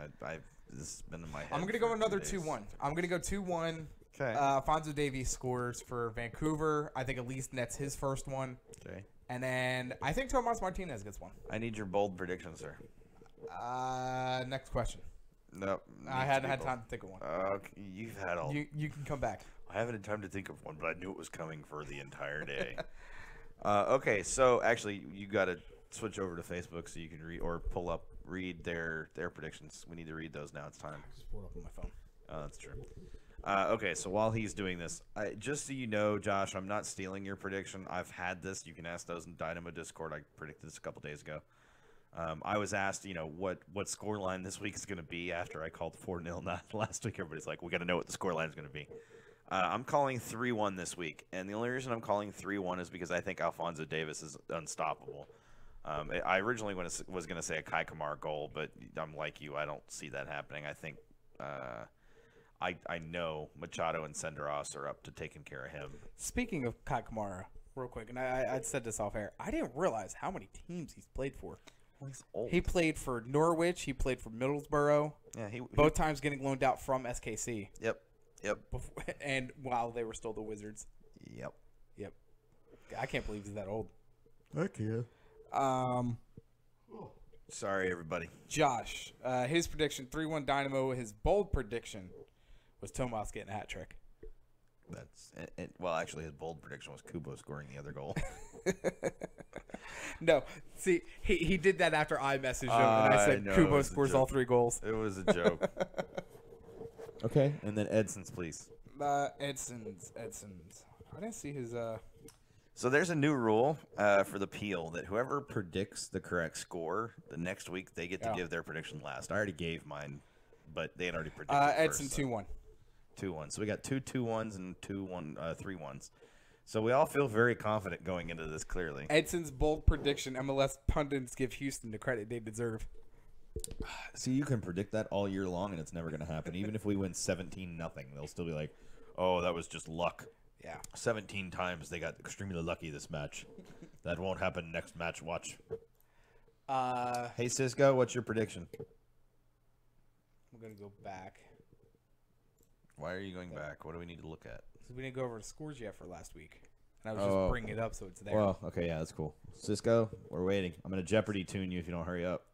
This has been in my head. I'm going to go another 2-1. I'm going to go 2-1. Okay. Alphonso Davies scores for Vancouver. I think at least nets his first one. Okay. And then I think Tomas Martinez gets one. I need your bold prediction, sir. Next question. Nope. I hadn't had time to think of one. Okay, you've had all. You can come back. I haven't had time to think of one, but I knew it was coming for the entire day. Okay, so actually, you got to switch over to Facebook so you can read their predictions. We need to read those now. It's time. I just pulled up on my phone. Oh, that's true. Okay, so while he's doing this, just so you know, Josh, I'm not stealing your prediction. I've had this. You can ask those in Dynamo Discord. I predicted this a couple days ago. I was asked, what scoreline this week is going to be after I called 4-0 last week. Everybody's like, we got to know what the scoreline is going to be. I'm calling 3-1 this week, and the only reason I'm calling 3-1 is because I think Alphonso Davies is unstoppable. I originally was going to say a Kai Kamara goal, but I'm like you. I don't see that happening. I think I know Machado and Senderos are up to taking care of him. Speaking of Kai Kamara, real quick, and I said this off air, I didn't realize how many teams he's played for. Well, he's old. He played for Norwich. He played for Middlesbrough. Yeah, both times getting loaned out from SKC. Yep. And while they were still the Wizards. Yep. I can't believe he's that old. I can. Sorry, everybody. Josh, his prediction, 3-1 Dynamo. His bold prediction was Tomas getting a hat trick. Well, actually, his bold prediction was Kubo scoring the other goal. No, see, he did that after I messaged him, and I said Kubo scores all 3 goals. It was a joke. Okay, and then Edson's, please. Edson's. I didn't see his. So there's a new rule for the Peel that whoever predicts the correct score, the next week they get to give their prediction last. I already gave mine, but they had already predicted Edson first, 2-1. 2-1. So we got 2 2-1s and 3-1s. So we all feel very confident going into this, clearly. Edson's bold prediction, MLS pundits give Houston the credit they deserve. See, you can predict that all year long, and it's never going to happen. Even if we win 17-0, they'll still be like, oh, that was just luck. Yeah. 17 times they got extremely lucky this match. That won't happen next match. Watch. Hey, Cisco, what's your prediction? I'm going to go back. Why are you going back? What do we need to look at? Because we didn't go over the scores yet for last week. And I was just bringing it up so it's there. Well, okay, yeah, that's cool. Cisco, we're waiting. I'm going to Jeopardy tune you if you don't hurry up.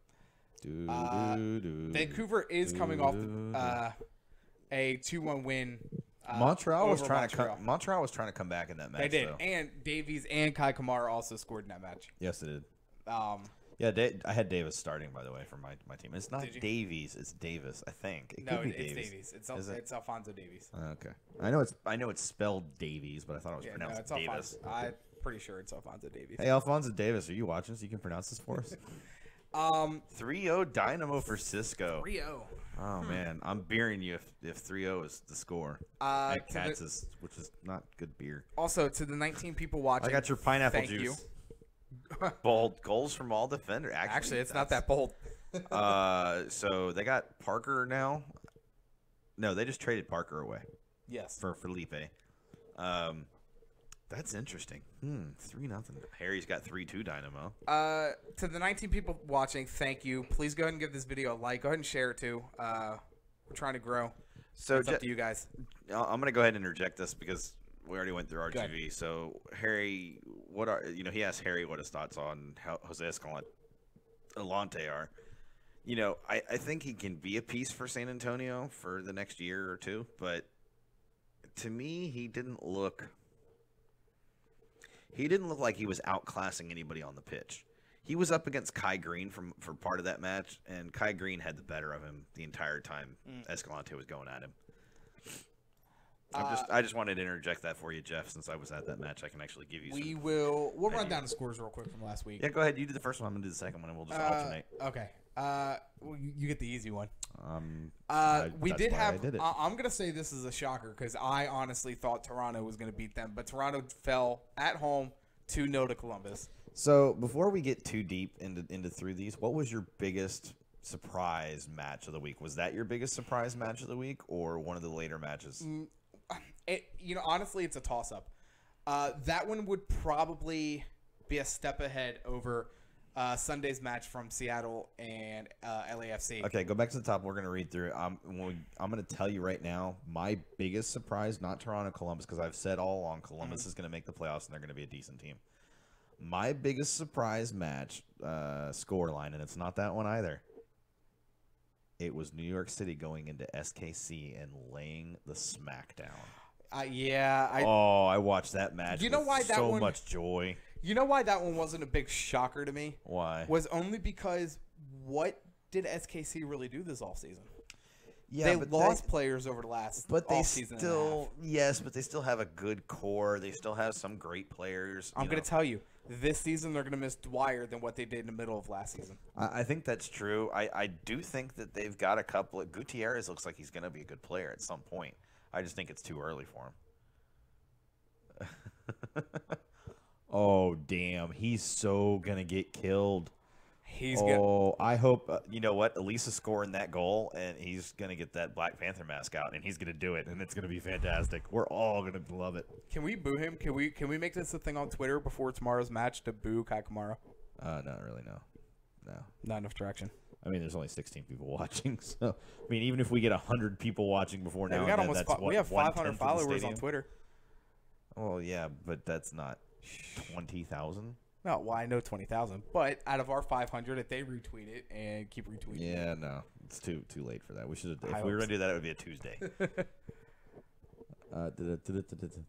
Vancouver is coming off a 2-1 win. Montreal was trying to come back in that match. They did, though. and Davies and Kai Kamara also scored in that match. Yes, they did. Yeah, I had Davis starting, by the way, for my team. It's not Davies, it's Davis, I think. It could be Davies. It's Alphonso Davies. Okay, I know it's spelled Davies, but I thought it was pronounced Davis. I'm pretty sure it's Alphonso Davies. Hey, Alphonso Davis, are you watching so you can pronounce this for us? 3-0 Dynamo for Cisco. 3-0. Oh man, I'm beering you if 3-0 is the score. At Katz's, which is not good beer. Also, to the 19 people watching, I got your pineapple thank juice. You. Bold goals from all defender. Actually, it's not that bold. So they got Parker now. No, they just traded Parker away. Yes. For Felipe. That's interesting. 3-0. Harry's got 3-2 Dynamo. To the 19 people watching, thank you. Please go ahead and give this video a like. Go ahead and share it too. We're trying to grow. So it's up to you guys. I'm gonna go ahead and interject this because we already went through RGV. So Harry, he asked Harry what his thoughts on how Jose Escalante are. I think he can be a piece for San Antonio for the next year or two, but to me, he didn't look like he was outclassing anybody on the pitch. He was up against Kai Green for part of that match, and Kai Green had the better of him the entire time Escalante was going at him. I just wanted to interject that for you, Jeff, since I was at that match. I can actually give you We'll run down the scores real quick from last week. Yeah, go ahead. You do the first one. I'm going to do the second one, and we'll just alternate. Okay. You get the easy one. We did have. I'm going to say this is a shocker because I honestly thought Toronto was going to beat them, but Toronto fell at home 2-0 to Columbus. So before we get too deep into through these, what was your biggest surprise match of the week? Was that your biggest surprise match of the week, or one of the later matches? Honestly, it's a toss-up. That one would probably be a step ahead over Sunday's match from Seattle and LAFC. Okay, go back to the top. We're going to read through it. I'm going to tell you right now, my biggest surprise, not Toronto, Columbus, because I've said all along Columbus is going to make the playoffs and they're going to be a decent team. My biggest surprise match scoreline, and it's not that one either. It was New York City going into SKC and laying the smackdown. I watched that match. You know why that one, much joy. You know why that one wasn't a big shocker to me? Why? Was only because what did SKC really do this offseason? Yeah, they lost players over the last offseason. But they still have a good core. They still have some great players. I'm going to tell you, this season they're going to miss Dwyer than what they did in the middle of last season. I think that's true. I do think that they've got a couple of Gutierrez looks like he's going to be a good player at some point. I just think it's too early for him. Oh, damn. He's so going to get killed. I hope, you know what, Elisa's scoring that goal, and he's going to get that Black Panther mask out, and he's going to do it, and it's going to be fantastic. We're all going to love it. Can we boo him? Can we make this a thing on Twitter before tomorrow's match to boo Kai Kamara? Not really, no. Not enough traction. I mean, there's only 16 people watching, so I mean, even if we get 100 people watching before now, we have 500 followers on Twitter. Oh yeah, but that's not 20,000. No, well, I know 20,000, but out of our 500, if they retweet it and keep retweeting, yeah, no, it's too late for that. We should, if we were gonna do that, it would be a Tuesday.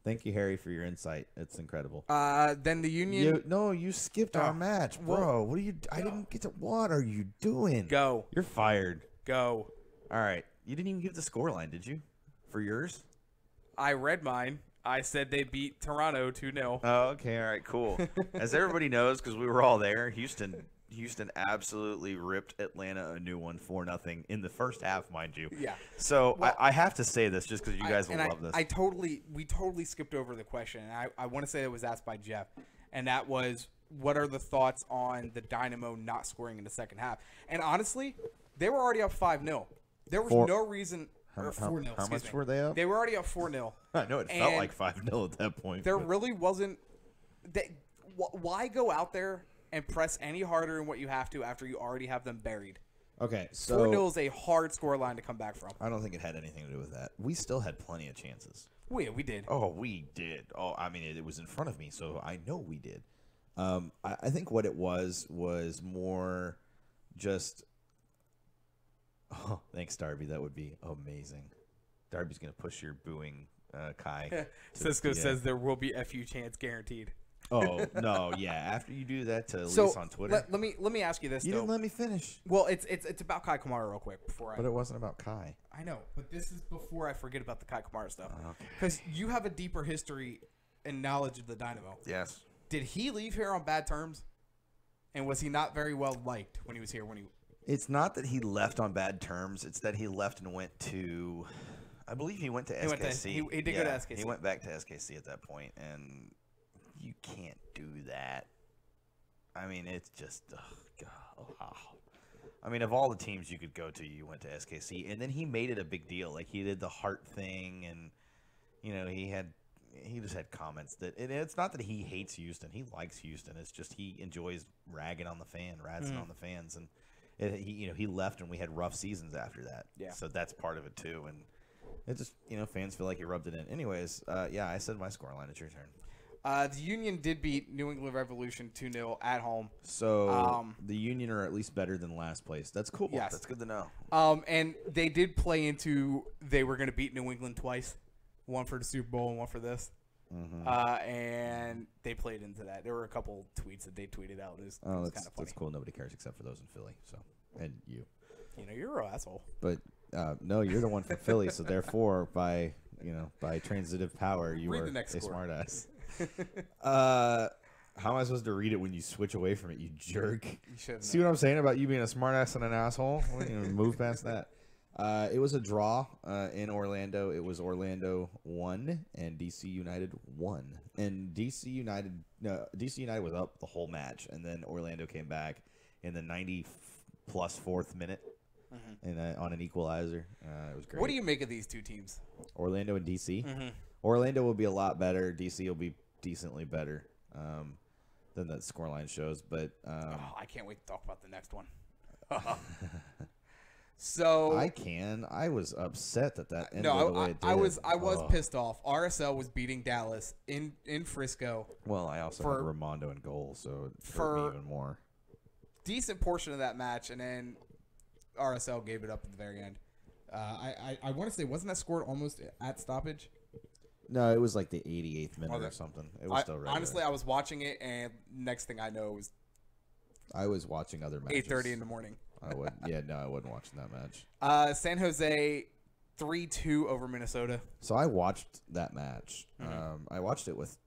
Thank you, Harry, for your insight. It's incredible. Then the Union. You skipped our match, bro. What are you? I didn't get to. What are you doing? Go. You're fired. Go. All right. You didn't even give the scoreline, did you? For yours? I read mine. I said they beat Toronto 2-0. Oh, okay. All right. Cool. As everybody knows, because we were all there, Houston absolutely ripped Atlanta a new one 4-0 in the first half, mind you. Yeah. So I have to say this just because you guys will love this. We totally skipped over the question, and I want to say it was asked by Jeff, and that was, what are the thoughts on the Dynamo not scoring in the second half? And honestly, they were already up 5-0. There was no reason. Or 4-0. How much were they up? They were already up 4-0. I know it felt like 5-0 at that point. There really wasn't. Why go out there and press any harder than what you have to after you already have them buried? Okay, so 4-0 is a hard score line to come back from. I don't think it had anything to do with that. We still had plenty of chances. We did. Oh, we did. Oh, I mean, it was in front of me, so I know we did. I think what it was more just. Oh, thanks, Darby. That would be amazing. Darby's going to push your booing, Kai. Cisco says there will be FU chance guaranteed. Oh, no, yeah. After you do that to Elise on Twitter. Let me ask you this, You didn't let me finish. Well, it's about Kai Kamara real quick before But it wasn't about Kai. I know, but this is before I forget about the Kai Kamara stuff. Because you have a deeper history and knowledge of the Dynamo. Yes. Did he leave here on bad terms? And was he not very well liked when he was here? It's not that he left on bad terms. It's that he left and went to, I believe he went to SKC. He did go to SKC. He went back to SKC at that point, and you can't do that. I mean, it's just, I mean, of all the teams you could go to, you went to SKC, and then he made it a big deal. Like, he did the heart thing, and, he just had comments that, and it's not that he hates Houston. He likes Houston. It's just he enjoys razzing on the fans, and he left, and we had rough seasons after that. Yeah. So that's part of it too, and it just fans feel like he rubbed it in. Anyways, I said my scoreline. It's your turn. The Union did beat New England Revolution 2-0 at home. So the Union are at least better than last place. That's cool. Yes. That's good to know. And they did play into they were going to beat New England twice, one for the Super Bowl and one for this. Mm-hmm. And they played into that. There were a couple tweets that they tweeted out. It was kind of funny. That's cool. Nobody cares except for those in Philly. So, and you. You're an asshole. But no, you're the one from Philly. So therefore, by transitive power, you are a smartass. How am I supposed to read it when you switch away from it, you jerk? See what I'm saying about you being a smartass and an asshole? We didn't even move past that. It was a draw in Orlando. It was Orlando 1 and DC United 1. And DC United was up the whole match, and then Orlando came back in the 90-plus 4th minute and on an equalizer. It was great. What do you make of these two teams? Orlando and DC? Orlando will be a lot better. DC will be decently better than that scoreline shows. But I can't wait to talk about the next one. So I was upset that ended the way it did. I was pissed off. RSL was beating Dallas in Frisco. Well, I also had Ramondo in goal, so it hurt me even more. Decent portion of that match, and then RSL gave it up at the very end. I want to say, wasn't that scored almost at stoppage? No, it was like the 88th minute or something. It was still regular. Honestly, I was watching it, and next thing I know, it was I was watching other matches. 8:30 in the morning. I wasn't watching that match. San Jose 3-2 over Minnesota. So I watched that match. I watched it with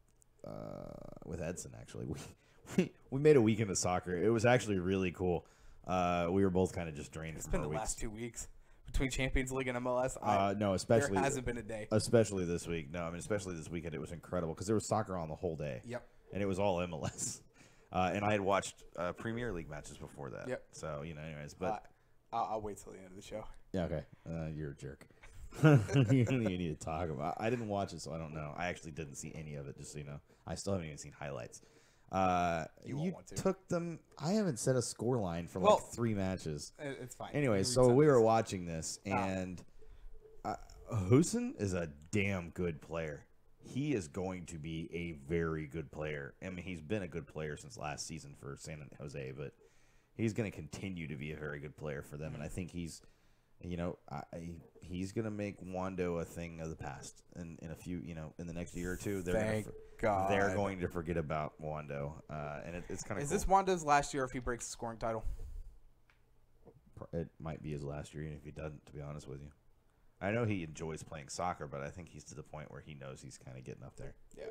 Edson, actually. We made a weekend of soccer. It was actually really cool. We were both kind of just drained. It's been the last 2 weeks between Champions League and MLS. No, especially there hasn't been a day. Especially this week. No, I mean especially this weekend. It was incredible because there was soccer on the whole day. Yep. And it was all MLS. And I had watched Premier League matches before that. Yep. So anyways, but I'll wait till the end of the show. Yeah. Okay. You're a jerk. You need to talk about. I didn't watch it, so I don't know. I actually didn't see any of it. Just so you know, I still haven't even seen highlights. You won't want to. Took them. I haven't set a score line for like 3 matches. It's fine. Anyway, so we were watching this, and Husin is a damn good player. He is going to be a very good player. I mean, he's been a good player since last season for San Jose, but he's going to continue to be a very good player for them. And I think he's going to make Wando a thing of the past. And in a few, in the next year or two, they're going to forget about Wando. And it's kind of. Is this Wando's last year if he breaks the scoring title? It might be his last year, even if he doesn't. To be honest with you. I know he enjoys playing soccer, but I think he's to the point where he knows he's kind of getting up there. Yeah.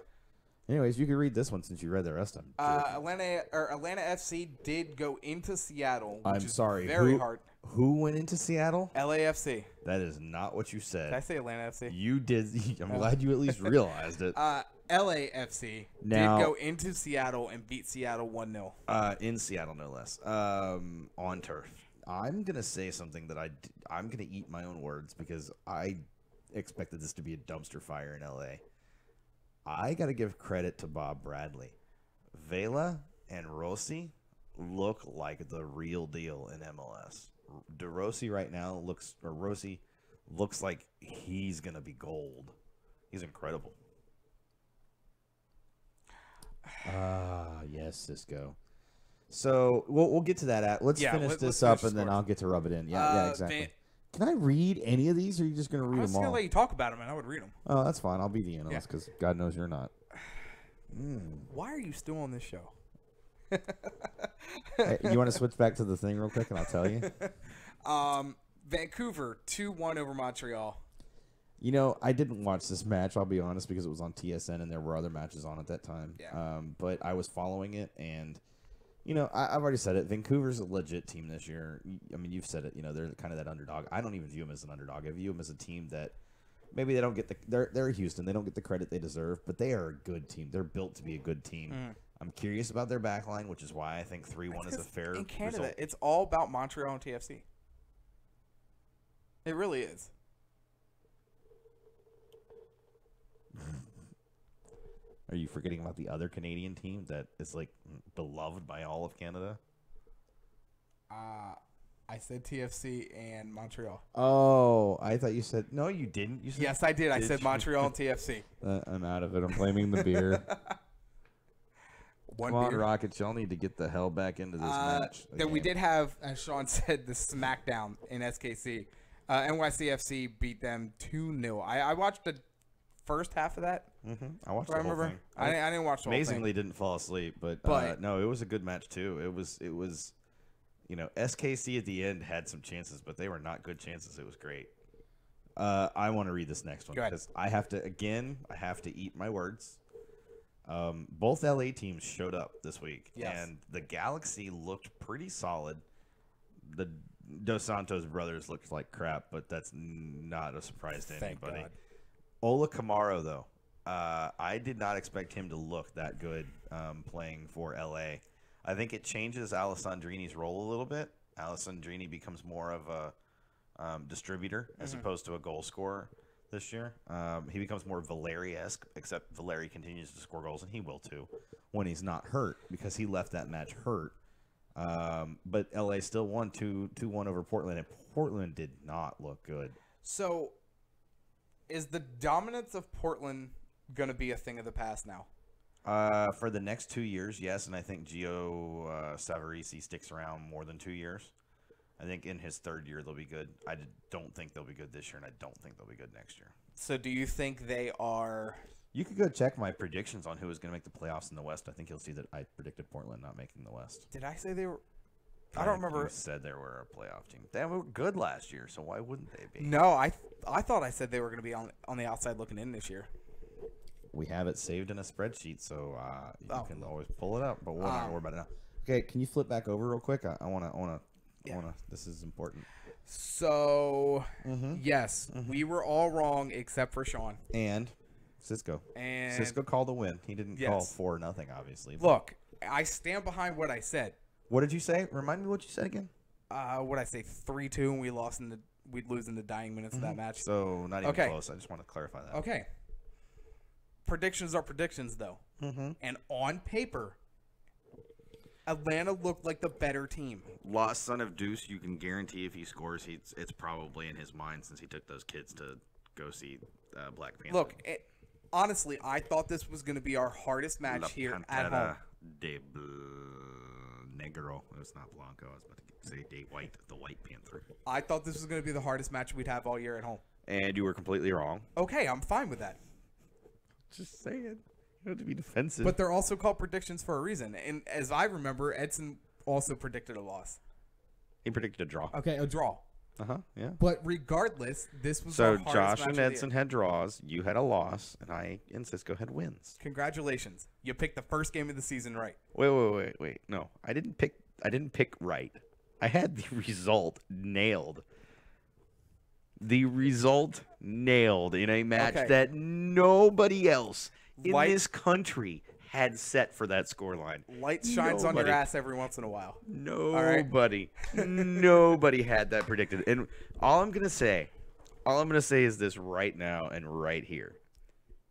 Anyways, you can read this one since you read the rest of them. Atlanta FC did go into Seattle. Which I'm sorry. Very hard. Who went into Seattle? LAFC. That is not what you said. Did I say Atlanta FC? You did. I'm glad you at least realized it. LAFC did go into Seattle and beat Seattle 1-0. In Seattle, no less. On turf. I'm going to say something that I'm going to eat my own words because I expected this to be a dumpster fire in LA. I got to give credit to Bob Bradley. Vela and Rossi look like the real deal in MLS. Rossi right now Rossi looks like he's going to be gold. He's incredible. Yes, Cisco. So we'll get to that. Let's finish this up, and then I'll get to rub it in. Yeah, exactly. Can I read any of these, or are you just going to read them all? I was going to let you talk about them, and I would read them. Oh, that's fine. I'll be the analyst because God knows you're not. Why are you still on this show? Hey, you want to switch back to the thing real quick, and I'll tell you? Vancouver 2-1 over Montreal. I didn't watch this match, I'll be honest, because it was on TSN, and there were other matches on at that time. Yeah. But I was following it, and... I've already said it. Vancouver's a legit team this year. I mean, you've said it. They're kind of that underdog. I don't even view them as an underdog. I view them as a team that maybe they don't get they're Houston. They don't get the credit they deserve, but they are a good team. They're built to be a good team. I'm curious about their back line, which is why I think 3-1 is a fair in Canada, result. It's all about Montreal and TFC. It really is. Are you forgetting about the other Canadian team that is beloved by all of Canada? I said TFC and Montreal. Oh, I thought you said no. You didn't. You said yes, I did. I said Montreal and TFC. I'm out of it. I'm blaming the beer. Come on, Rockets. Y'all need to get the hell back into this match. Then we did have, as Sean said, the smackdown in SKC. NYCFC beat them 2-0. I watched the first half of that. I watched the whole thing. I didn't watch the whole thing. Amazingly didn't fall asleep, but no, it was a good match too. It was SKC at the end had some chances, but they were not good chances. It was great. I want to read this next one because I have to eat my words. Both LA teams showed up this week, and the Galaxy looked pretty solid. The Dos Santos brothers looked like crap, but that's not a surprise to anybody. God. Ola Kamara, though, I did not expect him to look that good playing for LA. I think it changes Alessandrini's role a little bit. Alessandrini becomes more of a distributor as opposed to a goal scorer. this year. He becomes more Valeri-esque, except Valeri continues to score goals, and he will too when he's not hurt, because he left that match hurt. But LA still won 2-1 over Portland, and Portland did not look good. So, is the dominance of Portland going to be a thing of the past now? For the next 2 years, yes, and I think Gio Savarese sticks around more than 2 years. I think in his third year they'll be good. I don't think they'll be good this year, and I don't think they'll be good next year. So do you think they are... You could go check my predictions on who is going to make the playoffs in the West. I think you'll see that I predicted Portland not making the West. Did I say they were... I don't remember. You said they were a playoff team. They were good last year, so why wouldn't they be? No, I thought I said they were going to be on the outside looking in this year. We have it saved in a spreadsheet, so you can always pull it up, but we're not worry about it now. Okay, can you flip back over real quick? I want to. This is important. So, yes, we were all wrong except for Sean. And Cisco. And Cisco called a win. He didn't call 4-0, obviously. Look, I stand behind what I said. What did you say? Remind me what you said again. What I say, 3-2, and we'd lose in the dying minutes of that match. So not even close. I just want to clarify that. Okay. Predictions are predictions, though. And on paper, Atlanta looked like the better team. Lost son of Deuce, you can guarantee if he scores, it's probably in his mind since he took those kids to go see Black Panther. Look, honestly, I thought this was going to be our hardest match here at home. De Negro. It was not Blanco. I was about to say De White, the White Panther. I thought this was going to be the hardest match we'd have all year at home. And you were completely wrong. Okay, I'm fine with that. Just saying. You don't have to be defensive. But they're also called predictions for a reason. And as I remember, Edson also predicted a loss. He predicted a draw. Okay, a draw. Yeah. But regardless, this was so the hardest Josh match and of the Edson year. had draws. You had a loss, and I and Cisco had wins. Congratulations. You picked the first game of the season right. Wait. No, I didn't pick right. I had the result nailed. The result nailed in a match that nobody else in this country had set for that scoreline. Light shines on your ass every once in a while. Nobody had that predicted. And all I'm gonna say is this right now and right here.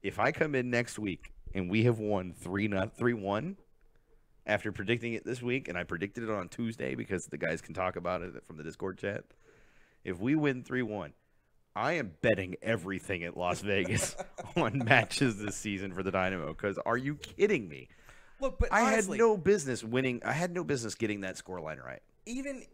If I come in next week and we have won 3-1 after predicting it this week, and I predicted it on Tuesday because the guys can talk about it from the Discord chat. If we win 3-1, I am betting everything at Las Vegas on matches this season for the Dynamo. Because are you kidding me? Look, but I honestly, had no business winning. I had no business getting that scoreline right. Even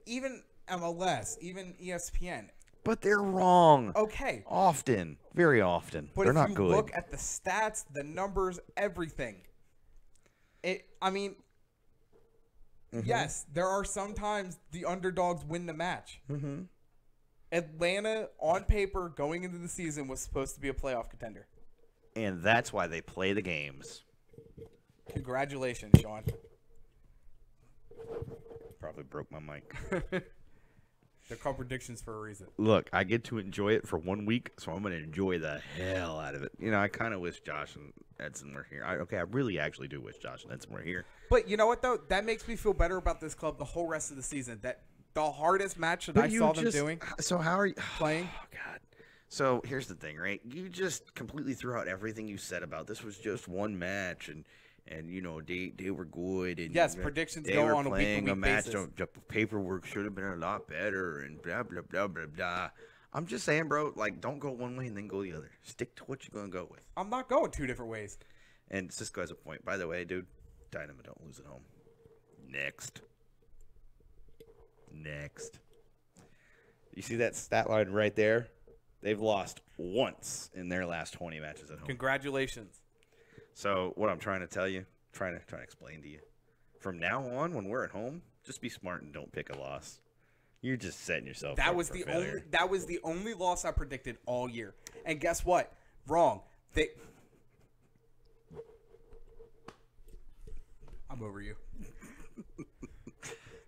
MLS, even ESPN. But they're wrong. Okay. Often. Very often. But they're if not you good. look at the stats, the numbers, everything. Yes, there are sometimes the underdogs win the match. Atlanta, on paper, going into the season, was supposed to be a playoff contender. And that's why they play the games. Congratulations, Sean. Probably broke my mic. They're called predictions for a reason. Look, I get to enjoy it for 1 week, so I'm going to enjoy the hell out of it. You know, I kind of wish Josh and Edson were here. I really actually do wish Josh and Edson were here. But you know what, though? That makes me feel better about this club the whole rest of the season. That the hardest match that I saw them doing. So how are you playing? Oh, God. So here's the thing, right? You just completely threw out everything you said about this was just one match, and you know they were good. And yes, predictions go on a week-to-week basis. The paperwork should have been a lot better, and blah blah blah blah blah. I'm just saying, bro. Like, don't go one way and then go the other. Stick to what you're gonna go with. I'm not going two different ways. And Cisco has a point. By the way, dude, Dynamo don't lose at home. Next. You see that stat line right there? They've lost once in their last 20 matches at home. Congratulations. So what I'm trying to tell you, trying to explain to you, from now on when we're at home, just be smart and don't pick a loss. You're just setting yourself up for failure. That was the only loss I predicted all year. And guess what? Wrong. I'm over you.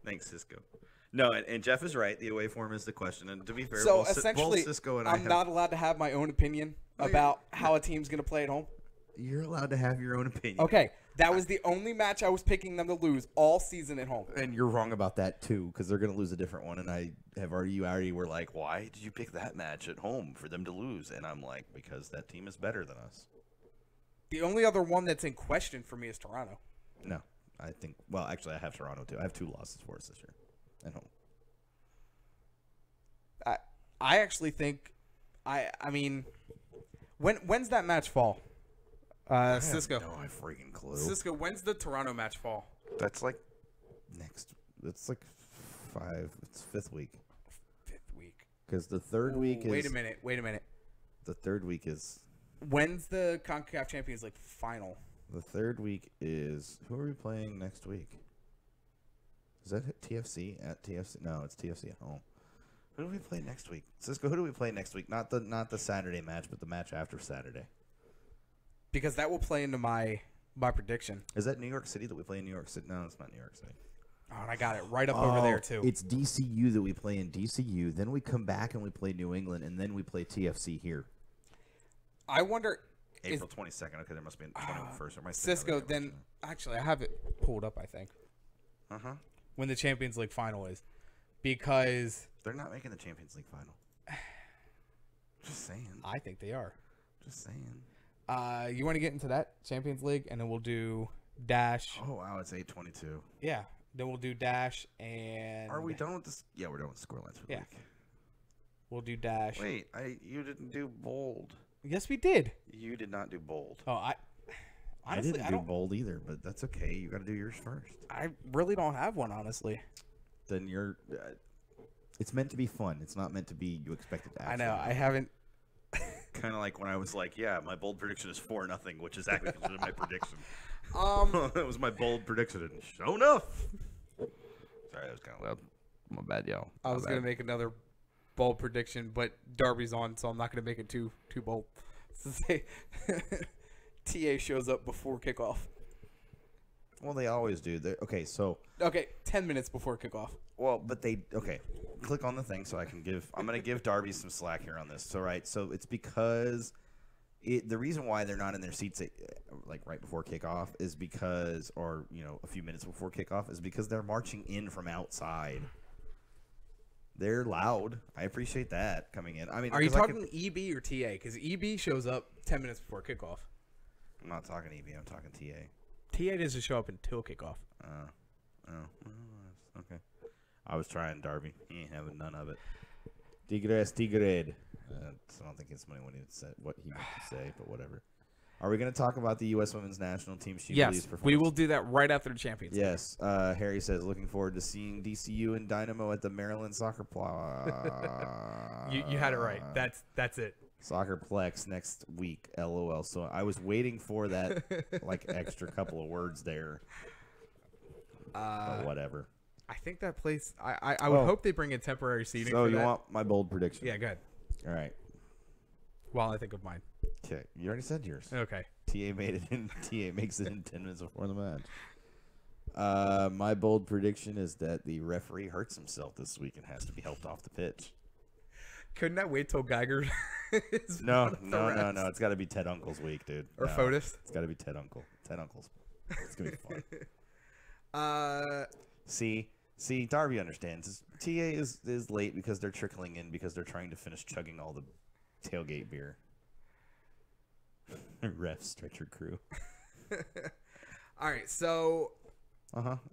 Thanks, Cisco. No, and Jeff is right. The away form is the question. And to be fair, so both essentially, Cisco and I'm not allowed to have my own opinion about how a team's going to play at home. You're allowed to have your own opinion. Okay. That was the only match I was picking them to lose all season at home. And you're wrong about that too, because they're going to lose a different one. And you already were like, why did you pick that match at home for them to lose? And I'm like, because that team is better than us. The only other one that's in question for me is Toronto. No, I think. Well, actually, I have Toronto too. I have 2 losses for us this year at home. I actually think, I mean, when's that match fall? Cisco. No, I freaking clue. Cisco, when's the Toronto match fall? That's like next. It's like 5. It's 5th week. 5th week. Because the 3rd week is. Wait a minute. The 3rd week is. When's the CONCACAF Champions League final? The 3rd week is. Who are we playing next week? Is that TFC at TFC? No, it's TFC at home. Who do we play next week? Cisco, who do we play next week? Not the Saturday match, but the match after Saturday. Because that will play into my prediction. Is that New York City that we play in New York City? No, it's not New York City. Oh, and I got it right up over there, too. It's DCU that we play in DCU. Then we come back and we play New England, and then we play TFC here. I wonder... April 22nd. Okay, there must be 21st. Cisco, then... Actually, I have it pulled up, I think. Uh-huh. When the Champions League final is. Because... They're not making the Champions League final. Just saying. I think they are. Just saying. You want to get into that Champions League, and then we'll do Dash. Oh wow, it's 8:22. Yeah, then we'll do Dash and. Are we done with this? Yeah, we're done with the scorelines for the week. We'll do Dash. Wait, you didn't do bold. Yes, we did. You did not do bold. Oh, honestly, I didn't do bold either, but that's okay. You got to do yours first. I really don't have one, honestly. Then you're. It's meant to be fun. It's not meant to be you expect it to. I know. I haven't. Kind of like when I was like, yeah, my bold prediction is 4-0, which is actually considered my prediction. That was my bold prediction, and sure enough. Sorry, that was kind of loud. My bad, y'all. I was gonna make another bold prediction, but Darby's on, so I'm not gonna make it too bold. So say TA shows up before kickoff. Well, they always do. Okay, 10 minutes before kickoff. Well, but click on the thing so I can give. I'm going to give Darby some slack here on this. So it's because the reason why they're not in their seats like right before kickoff is because, or a few minutes before kickoff is because they're marching in from outside. They're loud. I appreciate that coming in. I mean, are you talking EB or TA? Because EB shows up 10 minutes before kickoff. I'm not talking EB. I'm talking TA. TA doesn't show up until kickoff. Okay. I was trying Darby. He ain't having none of it. Tigred. I don't think it's what he meant to say, but whatever. Are we going to talk about the U.S. Women's National Team? Yes, we will do that right after the Champions League. Yes. Harry says, looking forward to seeing DCU and Dynamo at the Maryland Soccer Plex. You had it right. That's it. Soccerplex next week, LOL. So I was waiting for that extra couple of words there. But whatever. I think that place. I would hope they bring in temporary seating. So you want my bold prediction? Yeah, good. All right. While I think of mine. Okay, you already said yours. Okay. TA made it in. TA makes it in 10 minutes before the match. My bold prediction is that the referee hurts himself this week and has to be helped off the pitch. Couldn't that wait till Geiger? No. It's got to be Ted Uncle's week, dude. Or Fotis. It's got to be Ted Uncle. Ted Uncle's. It's gonna be fun. See, Darby understands. TA is late because they're trickling in because they're trying to finish chugging all the tailgate beer. Ref stretcher crew. All right, so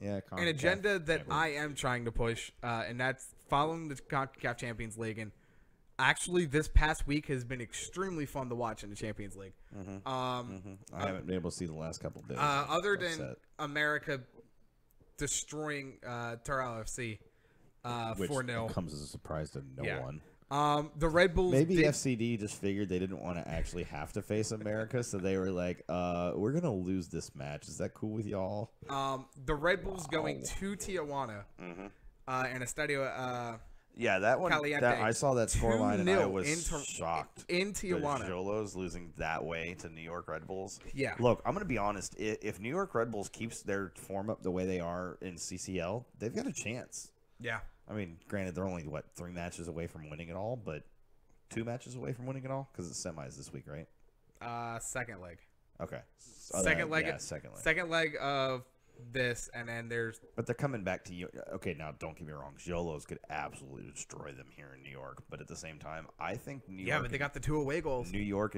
yeah, an agenda that I am trying to push, and that's following the CONCACAF Champions League. And actually, this past week has been extremely fun to watch in the Champions League. I haven't been able to see the last couple of days. Other than America destroying Tyrrell FC 4-0. Comes as a surprise to no one. The Red Bulls. Maybe FCD just figured they didn't want to actually have to face America, so they were like, "We're gonna lose this match. Is that cool with y'all?" The Red Bulls going to Tijuana, and Estadio. Yeah, that one. I saw that scoreline and I was shocked. In Tijuana, Jolos losing that way to New York Red Bulls. Yeah. Look, I'm gonna be honest. If New York Red Bulls keeps their form up the way they are in CCL, they've got a chance. Yeah. I mean, granted, they're only 3 matches away from winning it all, but 2 matches away from winning it all because it's semis this week, right? Second leg. Okay. Second leg. Yeah, second leg. Second leg of this, and then there's. But they're coming back to you. Okay, now don't get me wrong. Jolos could absolutely destroy them here in New York, but at the same time, I think New York. Yeah, but they got the 2 away goals. New York.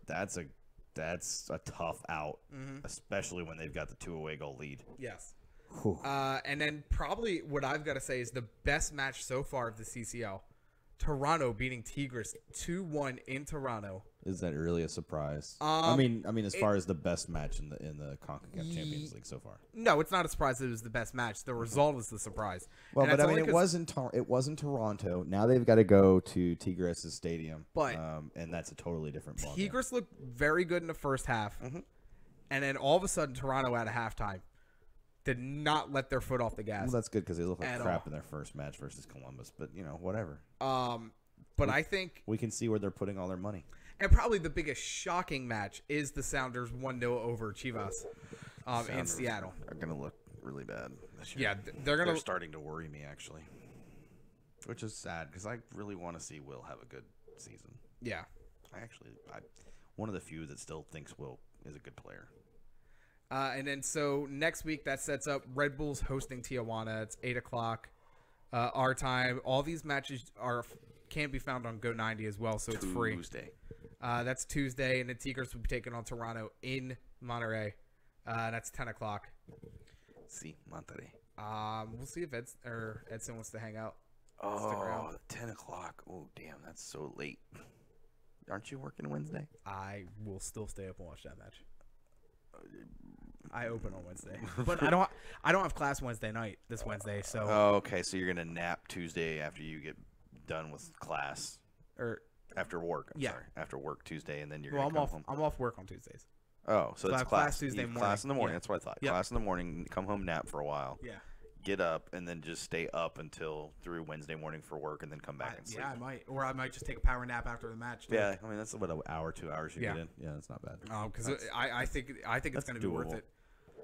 That's a tough out, especially when they've got the 2 away goal lead. Yes. And then probably what I've got to say is the best match so far of the CCL. Toronto beating Tigres 2-1 in Toronto. Is that really a surprise? I mean, as far as the best match in the CONCACAF Champions League so far. No, it's not a surprise that it was the best match. The result is the surprise. Well, but I mean, it wasn't Toronto. Now they've got to go to Tigres' stadium, but and that's a totally different ball. Tigres looked very good in the first half, and then all of a sudden Toronto at a halftime did not let their foot off the gas. Well, that's good because they looked like crap all. in their first match versus Columbus. But whatever. But I think we can see where they're putting all their money. And probably the biggest shocking match is the Sounders 1-0 over Chivas in Seattle. Are going to look really bad this year. Yeah, they're starting to worry me, actually. Which is sad because I really want to see Will have a good season. Yeah. I'm one of the few that still thinks Will is a good player. And then so next week that sets up Red Bulls hosting Tijuana. It's 8 o'clock our time. All these matches can be found on Go90 as well, so it's free. Tuesday. That's Tuesday, and the Tigres will be taking on Toronto in Monterrey. That's 10 o'clock. See, Monterrey. We'll see if Edson wants to hang out. Oh, 10 o'clock. Oh, damn, that's so late. Aren't you working Wednesday? I will still stay up and watch that match. I open on Wednesday, but I don't have class Wednesday night this Wednesday. So okay, so you're gonna nap Tuesday after you get done with class, or after work. I'm sorry, after work Tuesday, and then you're. Well, I'm off work on Tuesdays. Oh, so it's class Tuesday morning. Class in the morning. Yeah. That's what I thought. Yep. Class in the morning. Come home, nap for a while. Yeah. Get up and then just stay up until through Wednesday morning for work, and then come back and sleep. Yeah, I might, or I might just take a power nap after the match. Too. Yeah, I mean that's about an hour, 2 hours you get in. Yeah, that's not bad. Because I think it's going to be worth it.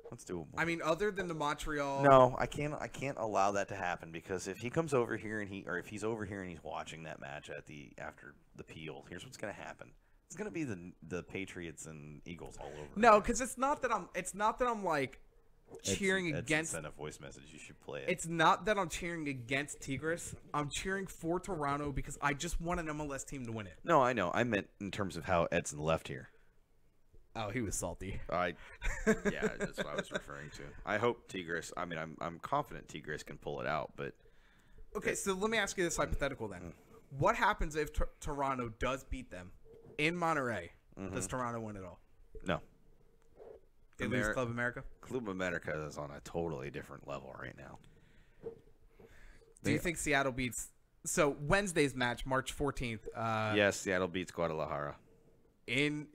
That's doable. I mean, other than the Montreal. No, I can't allow that to happen because if he comes over here and if he's over here and he's watching that match after the Peel, here's what's going to happen. It's going to be the Patriots and Eagles all over. No, because it's not that I'm like cheering against. Send a voice message. You should play it. It's not that I'm cheering against Tigres. I'm cheering for Toronto because I just want an MLS team to win it. No, I know. I meant in terms of how Edson left here. Oh, he was salty. Yeah, that's what I was referring to. I hope Tigres. I mean, I'm confident Tigres can pull it out, but okay. So let me ask you this hypothetical then: what happens if Toronto does beat them in Monterrey? Does Toronto win it all? No. They lose Club America? Club America is on a totally different level right now. Do you think Seattle beats? So Wednesday's match, March 14th. Yes, Seattle beats Guadalajara. In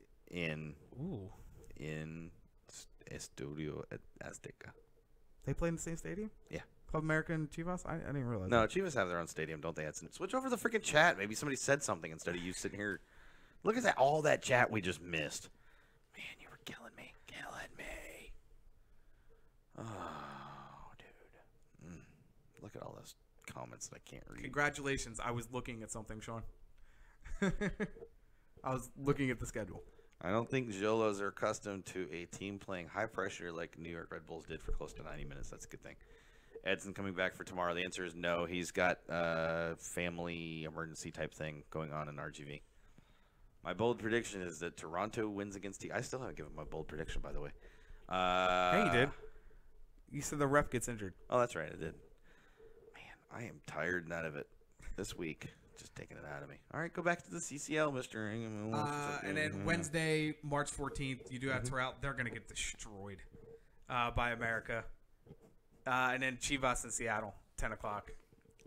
Estadio Azteca. They play in the same stadium? Yeah. Club America and Chivas? I didn't realize No, that. Chivas have their own stadium, don't they? Switch over the freaking chat. Maybe somebody said something instead of you sitting here. Look at that, all that chat we just missed. Man, you were killing me. Oh, dude. Look at all those comments that I can't read. Congratulations. I was looking at something, Sean. I was looking at the schedule. I don't think Jolos are accustomed to a team playing high pressure like New York Red Bulls did for close to 90 minutes. That's a good thing. Edson coming back for tomorrow. The answer is no. He's got a family emergency type thing going on in RGV. My bold prediction is that Toronto wins against I still haven't given my bold prediction, by the way. Hey, you did. You said the ref gets injured. Oh, that's right. I did. Man, I am tired and out of it this week. Just taking it out of me. All right, go back to the CCL, Mr. And then Wednesday, March 14th, you do have Toronto. They're going to get destroyed by America. And then Chivas and Seattle, 10 o'clock.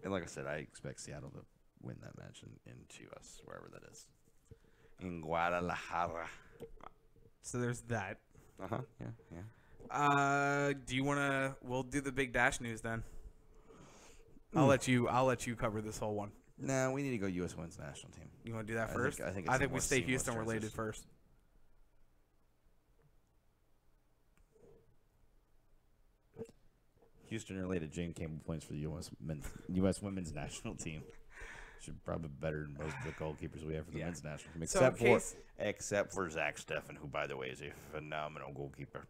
And like I said, I expect Seattle to win that match in Chivas, wherever that is. In Guadalajara. So there's that. Uh-huh, yeah. Do you want to? We'll do the big dash news then. I'll let you cover this whole one. No, we need to go U.S. Women's National Team. You want to do that first? I think we stay Houston related first. Houston related Jane Campbell points for the U.S. Women's National Team. She's probably better than most of the goalkeepers we have for the men's national team, except for Zach Steffen, who, by the way, is a phenomenal goalkeeper.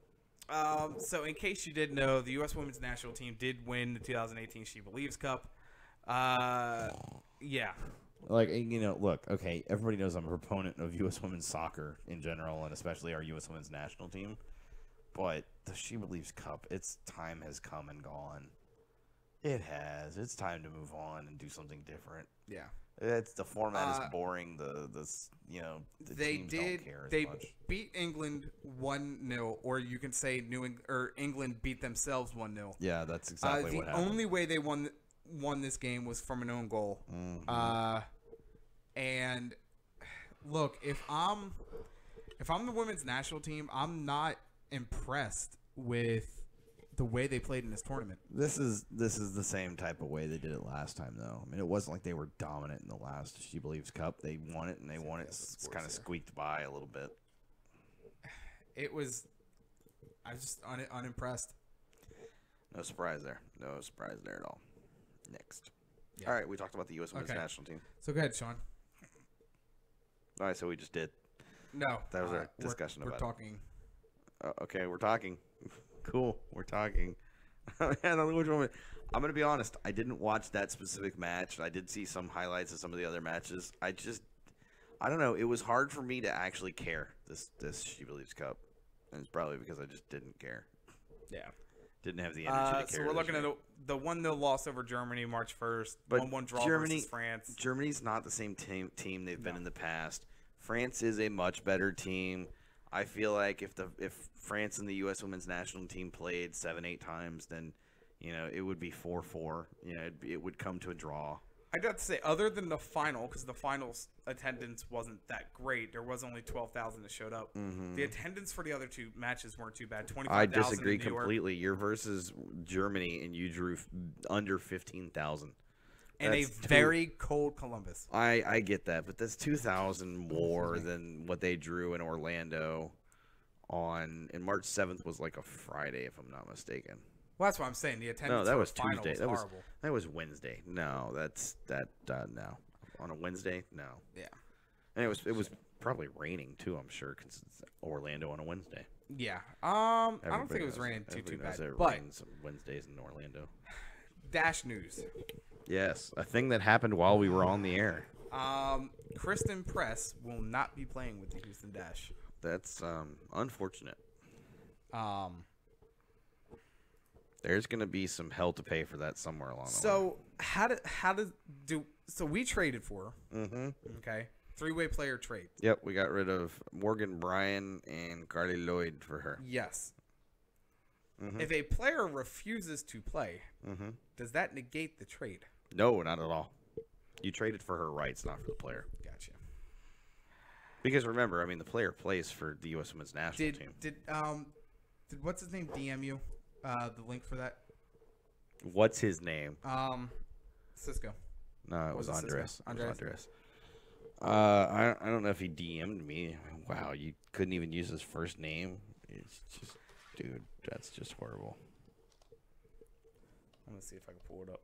So in case you didn't know, the U.S. Women's National Team did win the 2018 She Believes Cup. Yeah. Like, look, okay, everybody knows I'm a proponent of U.S. women's soccer in general, and especially our U.S. women's national team. But the She Believes Cup, its time has come and gone. It has. It's time to move on and do something different. Yeah. It's the format is boring. The teams don't care as much. Beat England 1-0, or you can say England beat themselves 1-0. Yeah, that's exactly what happened. The only way they won this game was from an own goal. Mm-hmm. And look, if I'm the women's national team, I'm not impressed with the way they played in this tournament. This is the same type of way they did it last time, though. I mean, it wasn't like they were dominant in the last She Believes Cup. They won it, and they won it. It's kind of squeaked by a little bit. I was just unimpressed. No surprise there. No surprise there at all. Next. Yeah. All right, we talked about the U.S. women's national team. So go ahead, Sean. All right, so we just did. No. That was our discussion about it. We're talking. Okay, we're talking. Cool, we're talking. I don't know which one. I'm going to be honest. I didn't watch that specific match. I did see some highlights of some of the other matches. I don't know. It was hard for me to actually care, this She Believes Cup. And it's probably because I just didn't care. Yeah. Didn't have the energy to care. So we're looking at the 1-0 loss over Germany March 1st. But 1-1 draw versus France. Germany's not the same team they've been in the past. France is a much better team. I feel like if France and the U.S. women's national team played 7-8 times, then it would be 4-4. It would come to a draw. I'd have to say, other than the final, because the finals attendance wasn't that great. There was only 12,000 that showed up. Mm-hmm. The attendance for the other two matches weren't too bad. 25,000. I disagree completely. You're versus Germany, and you drew under 15,000. And a very cold Columbus. I get that, but that's 2,000 more than what they drew in Orlando and March 7th was like a Friday, if I'm not mistaken. Well, that's what I'm saying. The attendance that was for the final Tuesday. was horrible. That was Wednesday. No, no. On a Wednesday? No. Yeah. And it was probably raining too, I'm sure, because it's Orlando on a Wednesday. Yeah. I don't think it was raining too bad. It but rains some Wednesdays in Orlando. Dash news. Yes, a thing that happened while we were on the air. Kristen Press will not be playing with the Houston Dash. That's unfortunate. There's going to be some hell to pay for that somewhere along the way. So we traded for her. Mm-hmm. Okay. 3-way player trade. Yep, we got rid of Morgan Bryan and Carly Lloyd for her. Yes. Mm-hmm. If a player refuses to play, does that negate the trade? No, not at all. You traded for her rights, not for the player. Gotcha. Because remember, I mean, the player plays for the U.S. Women's National Team. Did what's his name DM you the link for that? What's his name? Cisco. No, it was Andres. Andres. I don't know if he DM'd me. Wow, you couldn't even use his first name. It's just, dude, that's just horrible. I'm gonna see if I can pull it up.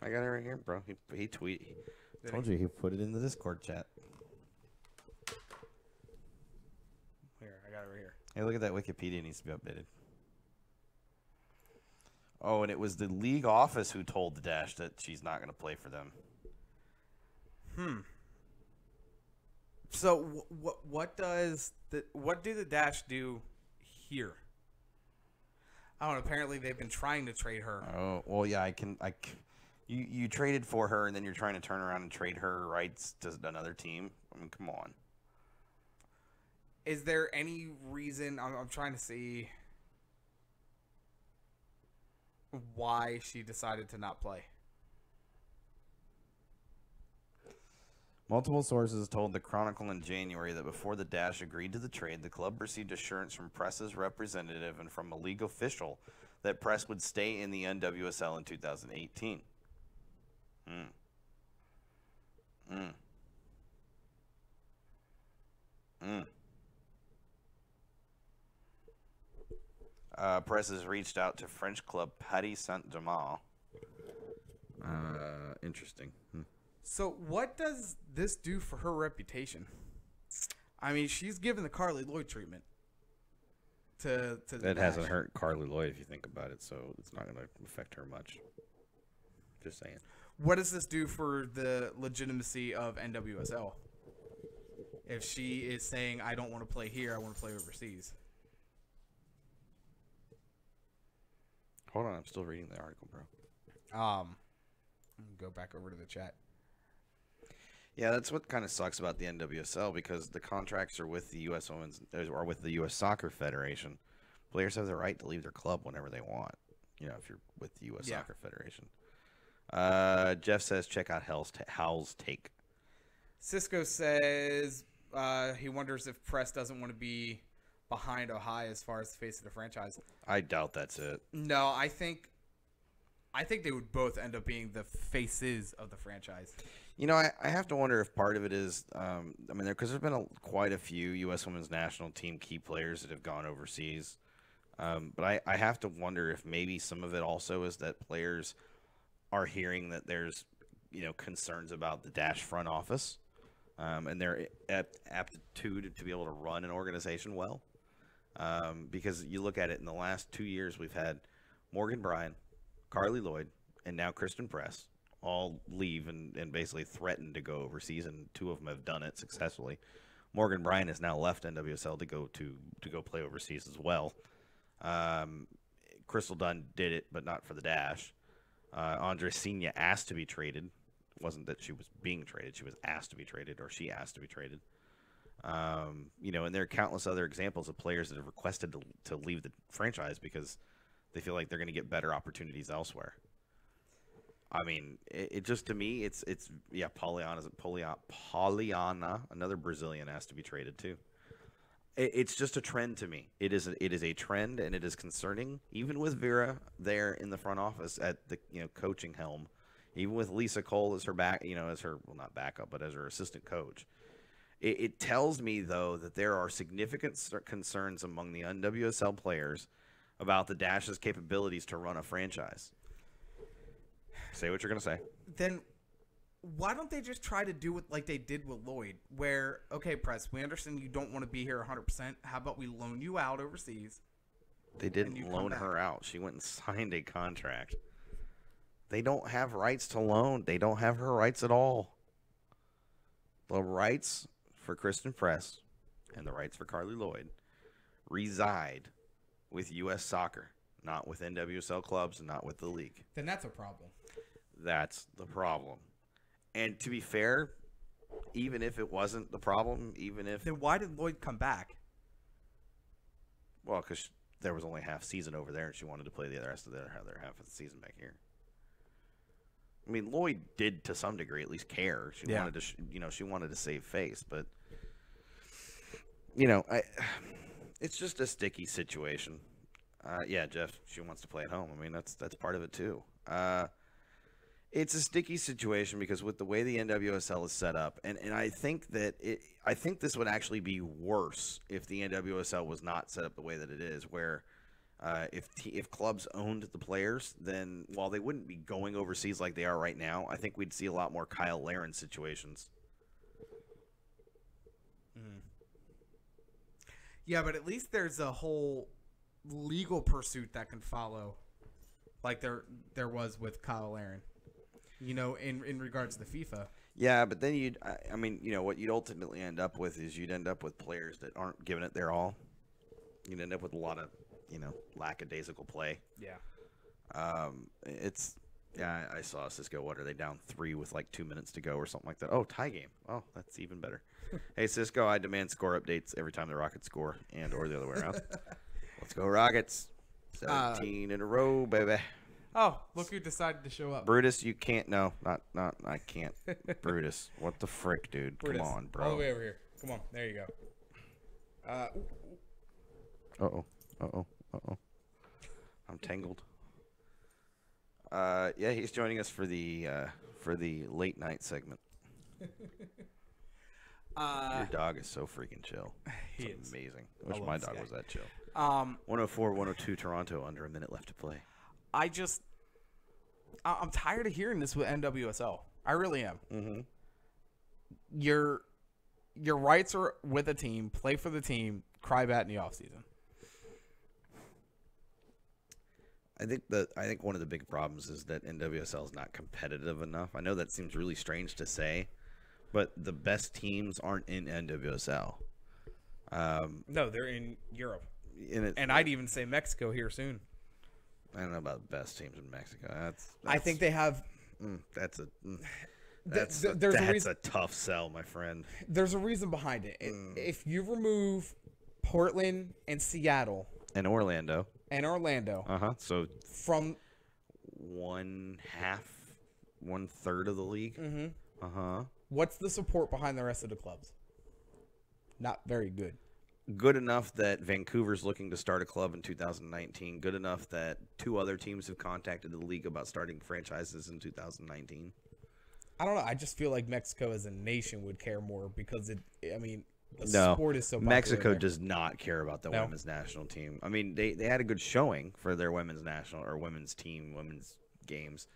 I got it right here, bro. He tweeted. Told you he put it in the Discord chat. Here, I got it right here. Hey, look at that. Wikipedia needs to be updated. Oh, and it was the league office who told the Dash that she's not going to play for them. So what do the Dash do here? I don't know. Apparently, they've been trying to trade her. Oh, well, yeah, You traded for her, and then you're trying to turn around and trade her rights to another team. I mean, come on. Is there any reason? I'm trying to see why she decided to not play. Multiple sources told the Chronicle in January that before the Dash agreed to the trade, the club received assurance from Press's representative and from a league official that Press would stay in the NWSL in 2018. Press has reached out to French club Paris Saint-Germain Interesting. So what does this do for her reputation? I mean, she's given the Carly Lloyd treatment. That hasn't hurt Carly Lloyd if you think about it, so it's not going to affect her much. Just saying. What does this do for the legitimacy of NWSL? If she is saying, I don't want to play here, I want to play overseas. Hold on, I'm still reading the article, bro. Go back over to the chat. Yeah, that's what kind of sucks about the NWSL, because the contracts are with the U.S. Women's or with the U.S. Soccer Federation. Players have the right to leave their club whenever they want. You know, if you're with the U.S. Soccer Federation. Jeff says, check out Howell's take. Cisco says he wonders if Press doesn't want to be behind Ohio as far as the face of the franchise. I doubt that's it. No, I think they would both end up being the faces of the franchise. You know, I have to wonder if part of it is, because there's been quite a few U.S. Women's National Team key players that have gone overseas. But I have to wonder if maybe some of it also is that players are hearing that there's, concerns about the Dash front office and their aptitude to be able to run an organization well. Because you look at it, in the last 2 years, we've had Morgan Bryan, Carly Lloyd, and now Kristen Press all leave and basically threaten to go overseas, and 2 of them have done it successfully. Morgan Bryan has now left NWSL to go play overseas as well. Crystal Dunn did it, but not for the Dash. Andresina asked to be traded. It wasn't that she was being traded. She was asked to be traded, or she asked to be traded. And there are countless other examples of players that have requested to leave the franchise because they feel like they're going to get better opportunities elsewhere. I mean, it just, to me, it's Poliana, another Brazilian, asked to be traded too. It's just a trend to me. It is a trend, and it is concerning. Even with Vera there in the front office at the coaching helm, even with Lisa Cole as her not backup, but as her assistant coach. It tells me, though, that there are significant concerns among the NWSL players about the Dash's capabilities to run a franchise. Say what you're going to say. Then why don't they just try to do it like they did with Lloyd, where, okay, Press, we understand you don't want to be here 100%. How about we loan you out overseas? They didn't loan her out. She went and signed a contract. They don't have rights to loan. They don't have her rights at all. The rights for Kristen Press and the rights for Carly Lloyd reside with U.S. Soccer, not with NWSL clubs and not with the league. Then that's a problem. That's the problem. And to be fair, even if it wasn't the problem, then why did Lloyd come back? Well, because there was only half season over there, and she wanted to play the rest of the other half of the season back here. I mean, Lloyd did to some degree at least care. She wanted to, she wanted to save face, but it's just a sticky situation. Jeff, she wants to play at home. I mean, that's part of it too. It's a sticky situation because with the way the NWSL is set up, and I think that I think this would actually be worse if the NWSL was not set up the way that it is, where if clubs owned the players, then while they wouldn't be going overseas like they are right now, I think we'd see a lot more Kyle Laren situations. Yeah, but at least there's a whole legal pursuit that can follow, like there was with Kyle Laren. In regards to FIFA. Yeah, but then what you'd ultimately end up with is you'd end up with players that aren't giving it their all. You'd end up with a lot of, lackadaisical play. Yeah. I saw Cisco. What are they down 3 with like 2 minutes to go or something like that? Oh, tie game. Oh, that's even better. Hey, Cisco, I demand score updates every time the Rockets score or the other way around. Let's go, Rockets. 17 in a row, baby. Oh, look who decided to show up. Brutus, you can't. No, not. I can't. Brutus, what the frick, dude? Brutus, come on, bro. All the way over here. Come on. There you go. I'm tangled. He's joining us for the late night segment. Your dog is so freaking chill. It's amazing. I wish my dog was that chill. 104, 102 Toronto, under a minute left to play. I'm tired of hearing this with NWSL. I really am. Mm-hmm. Your rights are with a team. Play for the team. Cry bat in the offseason. I think one of the big problems is that NWSL is not competitive enough. I know that seems really strange to say, but the best teams aren't in NWSL. No, they're in Europe. And I'd even say Mexico here soon. I don't know about the best teams in Mexico. I think they have. That's a tough sell, my friend. There's a reason behind it. If you remove Portland and Seattle And Orlando. So from 1/3 of the league. What's the support behind the rest of the clubs? Not very good. Good enough that Vancouver's looking to start a club in 2019. Good enough that 2 other teams have contacted the league about starting franchises in 2019. I don't know. I just feel like Mexico as a nation would care more because sport is so popular Mexico there. does not care about the women's national team. I mean, they had a good showing for their women's national or women's team, women's games,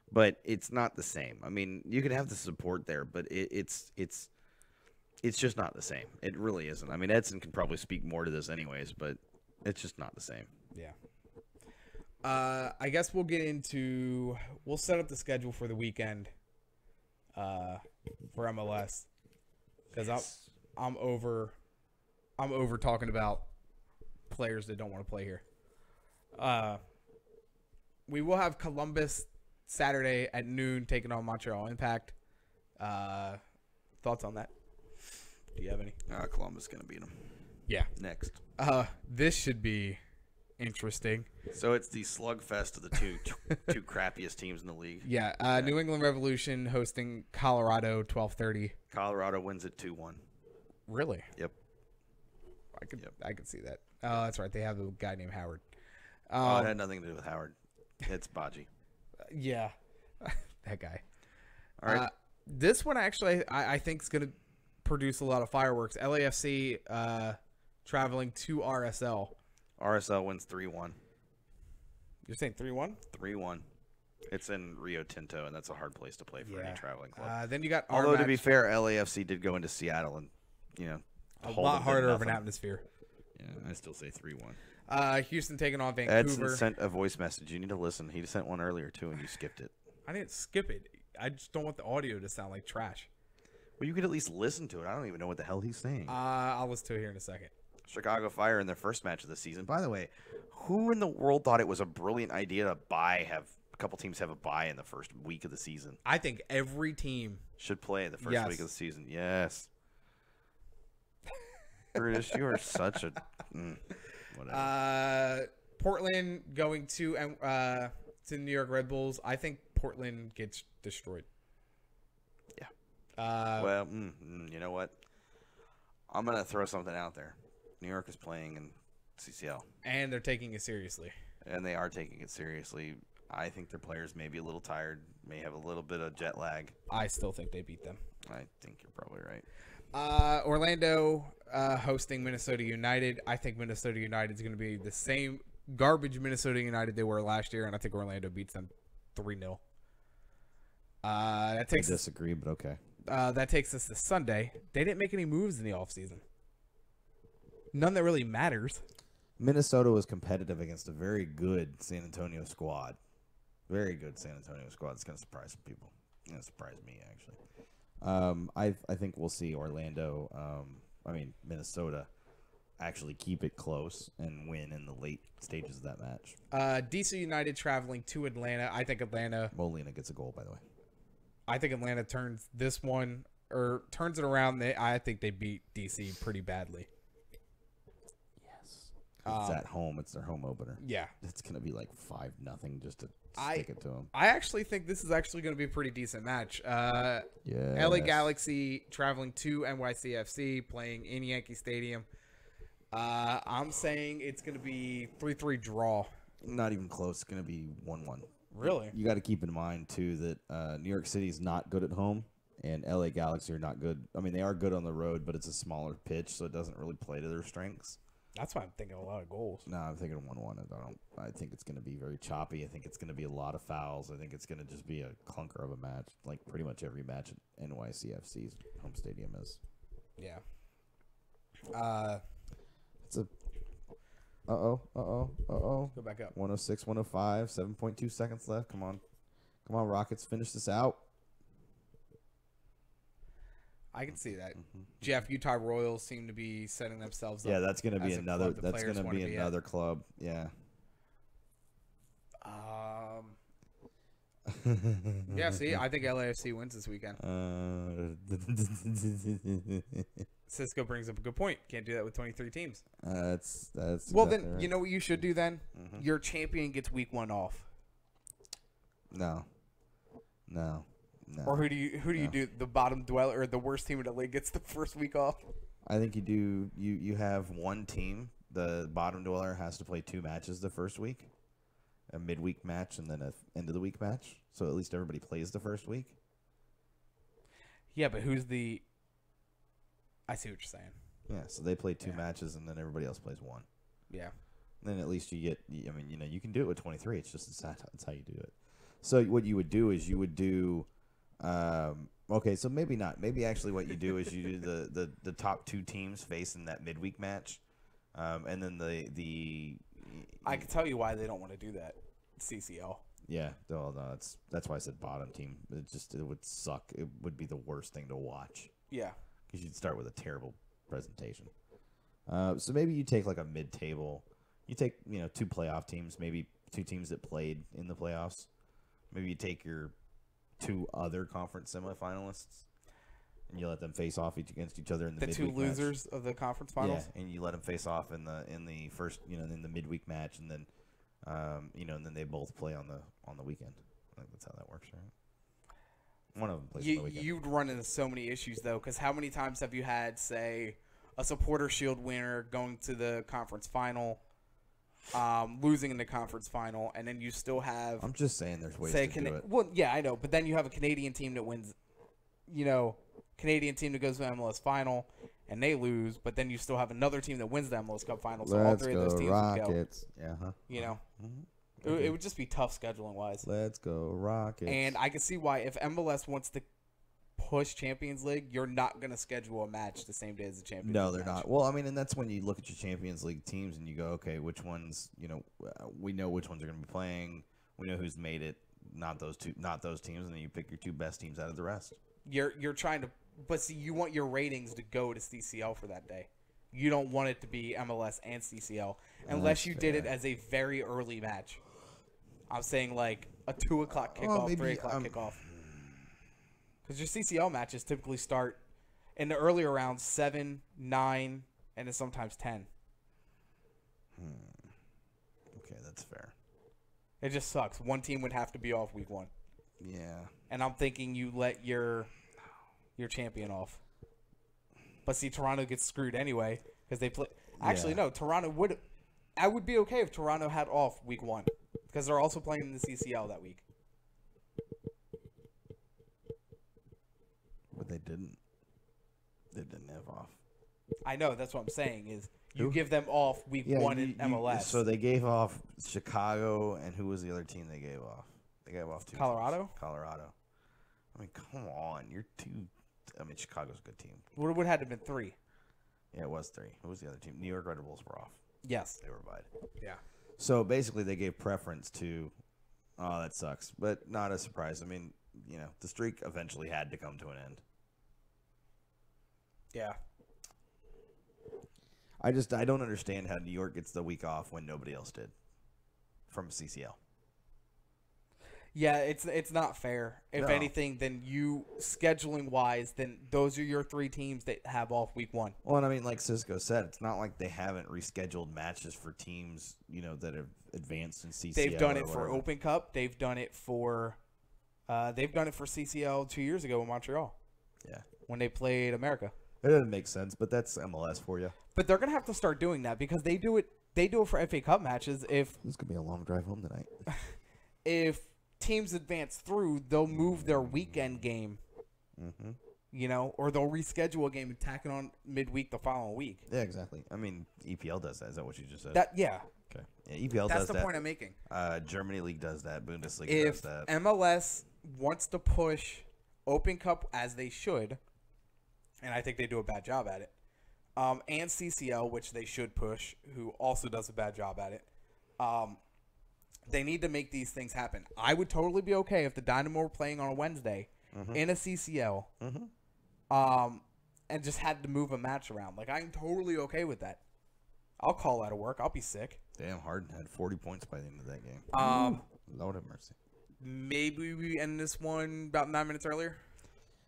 but it's not the same. I mean, you could have the support there, but it's just not the same. It really isn't. I mean, Edson can probably speak more to this anyways, but it's just not the same. Yeah. I guess we'll set up the schedule for the weekend for MLS because I'm over talking about players that don't want to play here. We will have Columbus Saturday at noon taking on Montreal Impact. Thoughts on that? Do you have any? Columbus going to beat them. Yeah. Next. This should be interesting. So it's the slugfest of the two crappiest teams in the league. Yeah. New England Revolution hosting Colorado 12:30. Colorado wins it 2-1. Really? Yep. I could see that. Oh, that's right. They have a guy named Howard. It had nothing to do with Howard. It's Baji. Yeah. That guy. All right. This one actually I think is going to produce a lot of fireworks. LAFC traveling to RSL. RSL wins 3-1. You're saying 3-1? 3-1. It's in Rio Tinto, and that's a hard place to play for any traveling club. Then you got Although, to be fair, LAFC did go into Seattle and, a lot harder of an atmosphere. Yeah, I still say 3-1. Houston taking on Vancouver. Edson sent a voice message. You need to listen. He sent one earlier, too, and you skipped it. I didn't skip it. I just don't want the audio to sound like trash. Well, you could at least listen to it. I don't even know what the hell he's saying. I'll listen to it here in a second. Chicago Fire in their first match of the season. By the way, who in the world thought it was a brilliant idea to have a couple teams have a bye in the first week of the season? I think every team should play the first week of the season. Yes. British, you are such a whatever. Portland going to New York Red Bulls. I think Portland gets destroyed. Yeah. Well, you know what? I'm gonna throw something out there. New York is playing in CCL, and they're taking it seriously. And they are taking it seriously. I think their players may be a little tired, may have a little bit of jet lag. I still think they beat them. I think you're probably right. Orlando hosting Minnesota United. I think Minnesota United is going to be the same garbage Minnesota United they were last year, and I think Orlando beats them 3-0. I disagree, but okay. That takes us to Sunday. They didn't make any moves in the offseason. None that really matters. Minnesota was competitive against a very good San Antonio squad. Very good San Antonio squad. It's going to surprise some people. It's going to surprise me, actually. I think we'll see Minnesota actually keep it close and win in the late stages of that match. DC United traveling to Atlanta. I think Atlanta. Molina gets a goal, by the way. I think Atlanta turns it around. I think they beat DC pretty badly. Yes. It's at home. It's their home opener. Yeah. It's going to be like 5-0 just to stick it to them. I actually think this is actually going to be a pretty decent match. Yeah. LA Galaxy traveling to NYCFC, playing in Yankee Stadium. I'm saying it's going to be 3-3 draw. Not even close. It's going to be 1-1. Really? You got to keep in mind, too, that New York City is not good at home, and LA Galaxy are not good. I mean, they are good on the road, but it's a smaller pitch, so it doesn't really play to their strengths. That's why I'm thinking a lot of goals. No, I'm thinking 1-1. I think it's going to be very choppy. I think it's going to be a lot of fouls. I think it's going to just be a clunker of a match, like pretty much every match at NYCFC's home stadium is. Yeah. It's a. Go back up. 106, 105, 7.2 seconds left. Come on, Rockets, finish this out. I can see that. Jeff, Utah Royals seem to be setting themselves up. Yeah, that's going to be another. That's going to be another club. Yeah. Yeah. See, I think LAFC wins this weekend. Cisco brings up a good point. Can't do that with 23 teams. That's well. exactly Then right. you know what you should do. Then your champion gets week 1 off. No. Or who do you do? The bottom dweller or the worst team in the league gets the first week off. I think you do. You have one team. The bottom dweller has to play 2 matches the first week, a midweek match and then a end of the week match. So at least everybody plays the first week. Yeah, but who's the? I see what you're saying. Yeah, so they play 2 matches and then everybody else plays 1. Yeah. Then at least you get. I mean, you can do it with 23. It's just that's how you do it. So what you would do is you would do. Okay, so maybe not. Maybe actually what you do is you do the top 2 teams face in that midweek match, and then the. I can tell you why they don't want to do that. CCL. Yeah, no, that's why I said bottom team. It would suck. It would be the worst thing to watch. Yeah. Because you'd start with a terrible presentation. So maybe you take like a mid-table. You take 2 playoff teams, maybe 2 teams that played in the playoffs. Maybe you take your 2 other conference semifinalists, and you let them face off against each other in the midweek 2 losers of the conference finals. Yeah, and you let them face off in the first in the midweek match, and then and then they both play on the weekend. I think that's how that works, right? One of them plays on the weekend. You'd run into so many issues though, because how many times have you had, say, a Supporter Shield winner going to the conference final, losing in the conference final, and then you still have. I'm just saying, there's ways to do it. Well, yeah, I know, but then you have a Canadian team that wins. Canadian team that goes to the MLS final, and they lose, but then you still have another team that wins the MLS Cup final. So all 3 of those teams Rockets. would go. Yeah, huh? It would just be tough scheduling wise. Let's go Rockets. And I can see why if MLS wants to push Champions League, you're not going to schedule a match the same day as the Champions League. No, they're not. Well, I mean, and that's when you look at your Champions League teams and you go, okay, which ones, we know which ones are going to be playing. We know who's made it. Not those teams, and then you pick your 2 best teams out of the rest. You're trying to, but see, you want your ratings to go to CCL for that day. You don't want it to be MLS and CCL unless you did it as a very early match. I'm saying like a 2 o'clock kickoff, 3 o'clock kickoff. Because your CCL matches typically start in the earlier rounds 7, 9, and then sometimes 10. Okay, that's fair. It just sucks. One team would have to be off week 1. Yeah. And I'm thinking you let your champion off. But see, Toronto gets screwed anyway because they play. Actually, no. Toronto would. I would be okay if Toronto had off week 1 because they're also playing in the CCL that week. But they didn't. They didn't have off. I know. That's what I'm saying is you give them off week 1 in MLS. So they gave off Chicago, and who was the other team they gave off? They gave off 2 Colorado? teams. Colorado. I mean, come on. You're 2. I mean, Chicago's a good team. What would have been 3? Yeah, it was 3. Who was the other team? New York Red Bulls were off. Yes. They were bad. Yeah. So basically, they gave preference to. Oh, that sucks, but not a surprise. I mean, the streak eventually had to come to an end. Yeah. I don't understand how New York gets the week off when nobody else did from CCL. Yeah, it's not fair. If anything, then you scheduling wise, then those are your 3 teams that have off week 1. Well, and I mean, like Cisco said, it's not like they haven't rescheduled matches for teams, that have advanced in CCL. They've done it for Open Cup. They've done it for CCL 2 years ago in Montreal. Yeah, when they played America. It doesn't make sense, but that's MLS for you. But they're gonna have to start doing that because they do it. They do it for FA Cup matches. If this could be a long drive home tonight. If teams advance through, they'll move their weekend game You know, or they'll reschedule a game and tack it on midweek the following week. Yeah, exactly. I mean, EPL does that. Is that what you just said? Yeah. Okay. Yeah, EPL That's does that. the point I'm making. Germany League does that. Bundesliga does that. If MLS wants to push Open Cup as they should, and I think they do a bad job at it, and CCL, which they should push, who also does a bad job at it, they need to make these things happen. I would totally be okay if the Dynamo were playing on a Wednesday in a CCL, and just had to move a match around. Like, I'm totally okay with that. I'll call out of work. I'll be sick. Damn, Harden had 40 points by the end of that game. Lord have mercy. Maybe we end this one about 9 minutes earlier.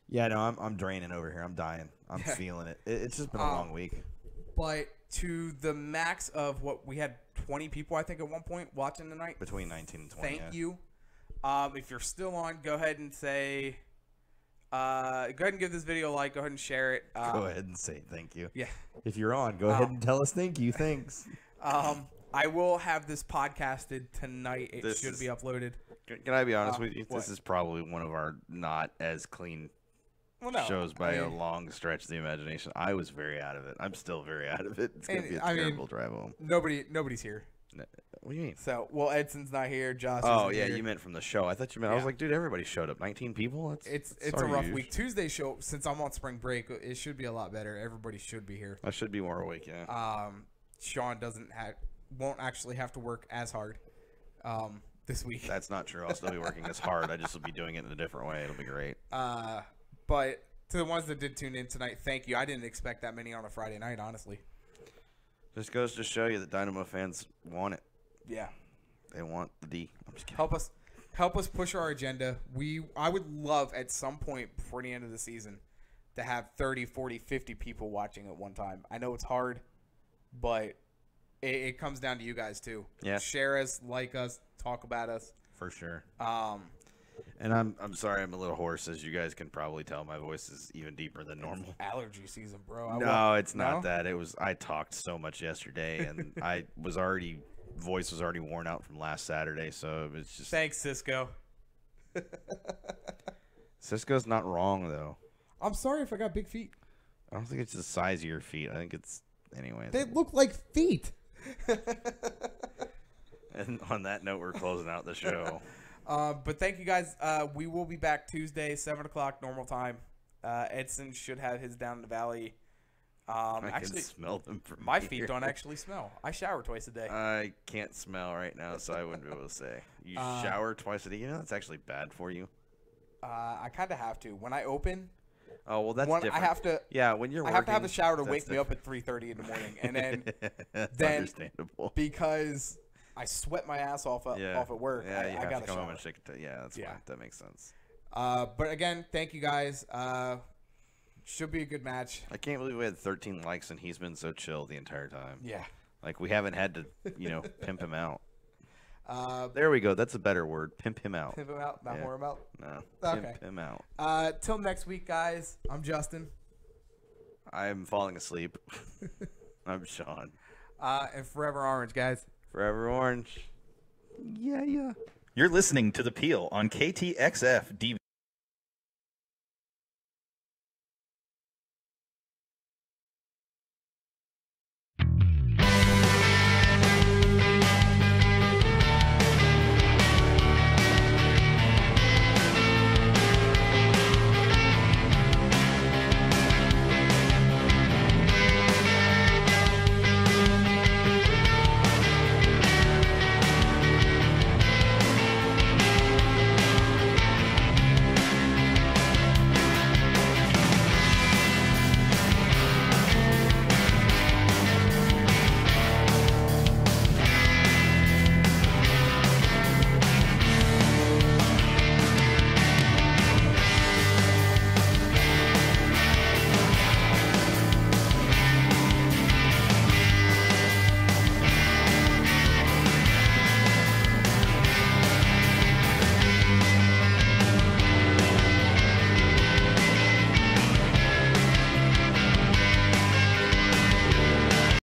Yeah, no, I'm draining over here. I'm dying. I'm feeling it. It's just been a long week. But to the max of what we had 20 people, I think, at one point watching tonight. Between 19 and 20. Thank you. If you're still on, go ahead and say, go ahead and give this video a like. Go ahead and share it. Go ahead and say thank you. Yeah. If you're on, go ahead and tell us thank you. Thanks. I will have this podcasted tonight. It should be uploaded. Can I be honest with you? What? This is probably one of our not as clean shows by a long stretch of the imagination. I was very out of it. I'm still very out of it. It's going to be a terrible drive home. Nobody's here. What do you mean? So, Edson's not here. Josh Oh, isn't yeah, here. you meant from the show. I thought you meant, I was like, dude, everybody showed up. 19 people? It's a rough week. Tuesday show, since I'm on spring break, it should be a lot better. Everybody should be here. I should be more awake, yeah. Sean won't actually have to work as hard this week. That's not true. I'll still be working as hard. I just will be doing it in a different way. It'll be great. But to the ones that did tune in tonight, thank you. I didn't expect that many on a Friday night, honestly. Just goes to show you that Dynamo fans want it. Yeah. They want the D. I'm just kidding. Help us push our agenda. I would love at some point before the end of the season to have 30, 40, 50 people watching at one time. I know it's hard, but it comes down to you guys too. Yeah. Share us, like us, talk about us. For sure. And I'm sorry I'm a little hoarse, as you guys can probably tell. My voice is even deeper than normal. Allergy season, bro. No, it's not that. I talked so much yesterday, and voice was already worn out from last Saturday, so it's just. Thanks, Cisco. Cisco's not wrong though. I'm sorry if I got big feet. I don't think it's the size of your feet. I think it's anyways. They look like feet. And on that note, we're closing out the show. But thank you guys. We will be back Tuesday, 7 o'clock normal time. Edson should have his down in the valley. I can smell them from my here. feet don't actually smell. I shower twice a day. I can't smell right now, so I wouldn't be able to say. You shower twice a day? You know, that's actually bad for you. I kind of have to. When I open. Oh, well, that's different. I have to. Yeah, when you're working. I have to have a shower to wake me up at 3:30 in the morning, and then understandable. Because I sweat my ass off at work. Yeah, you have to come shower. home and shake it. Yeah, that's fine. That makes sense. But again, thank you guys. Should be a good match. I can't believe we had 13 likes and he's been so chill the entire time. Yeah. Like, we haven't had to, pimp him out. There we go. That's a better word. Pimp him out. Pimp him out, not more about. No. Okay. Pimp him out. Till next week, guys. I'm Justin. I'm falling asleep. I'm Sean. And Forever Orange, guys. Forever Orange. Yeah. You're listening to The Peel on KTXF DV.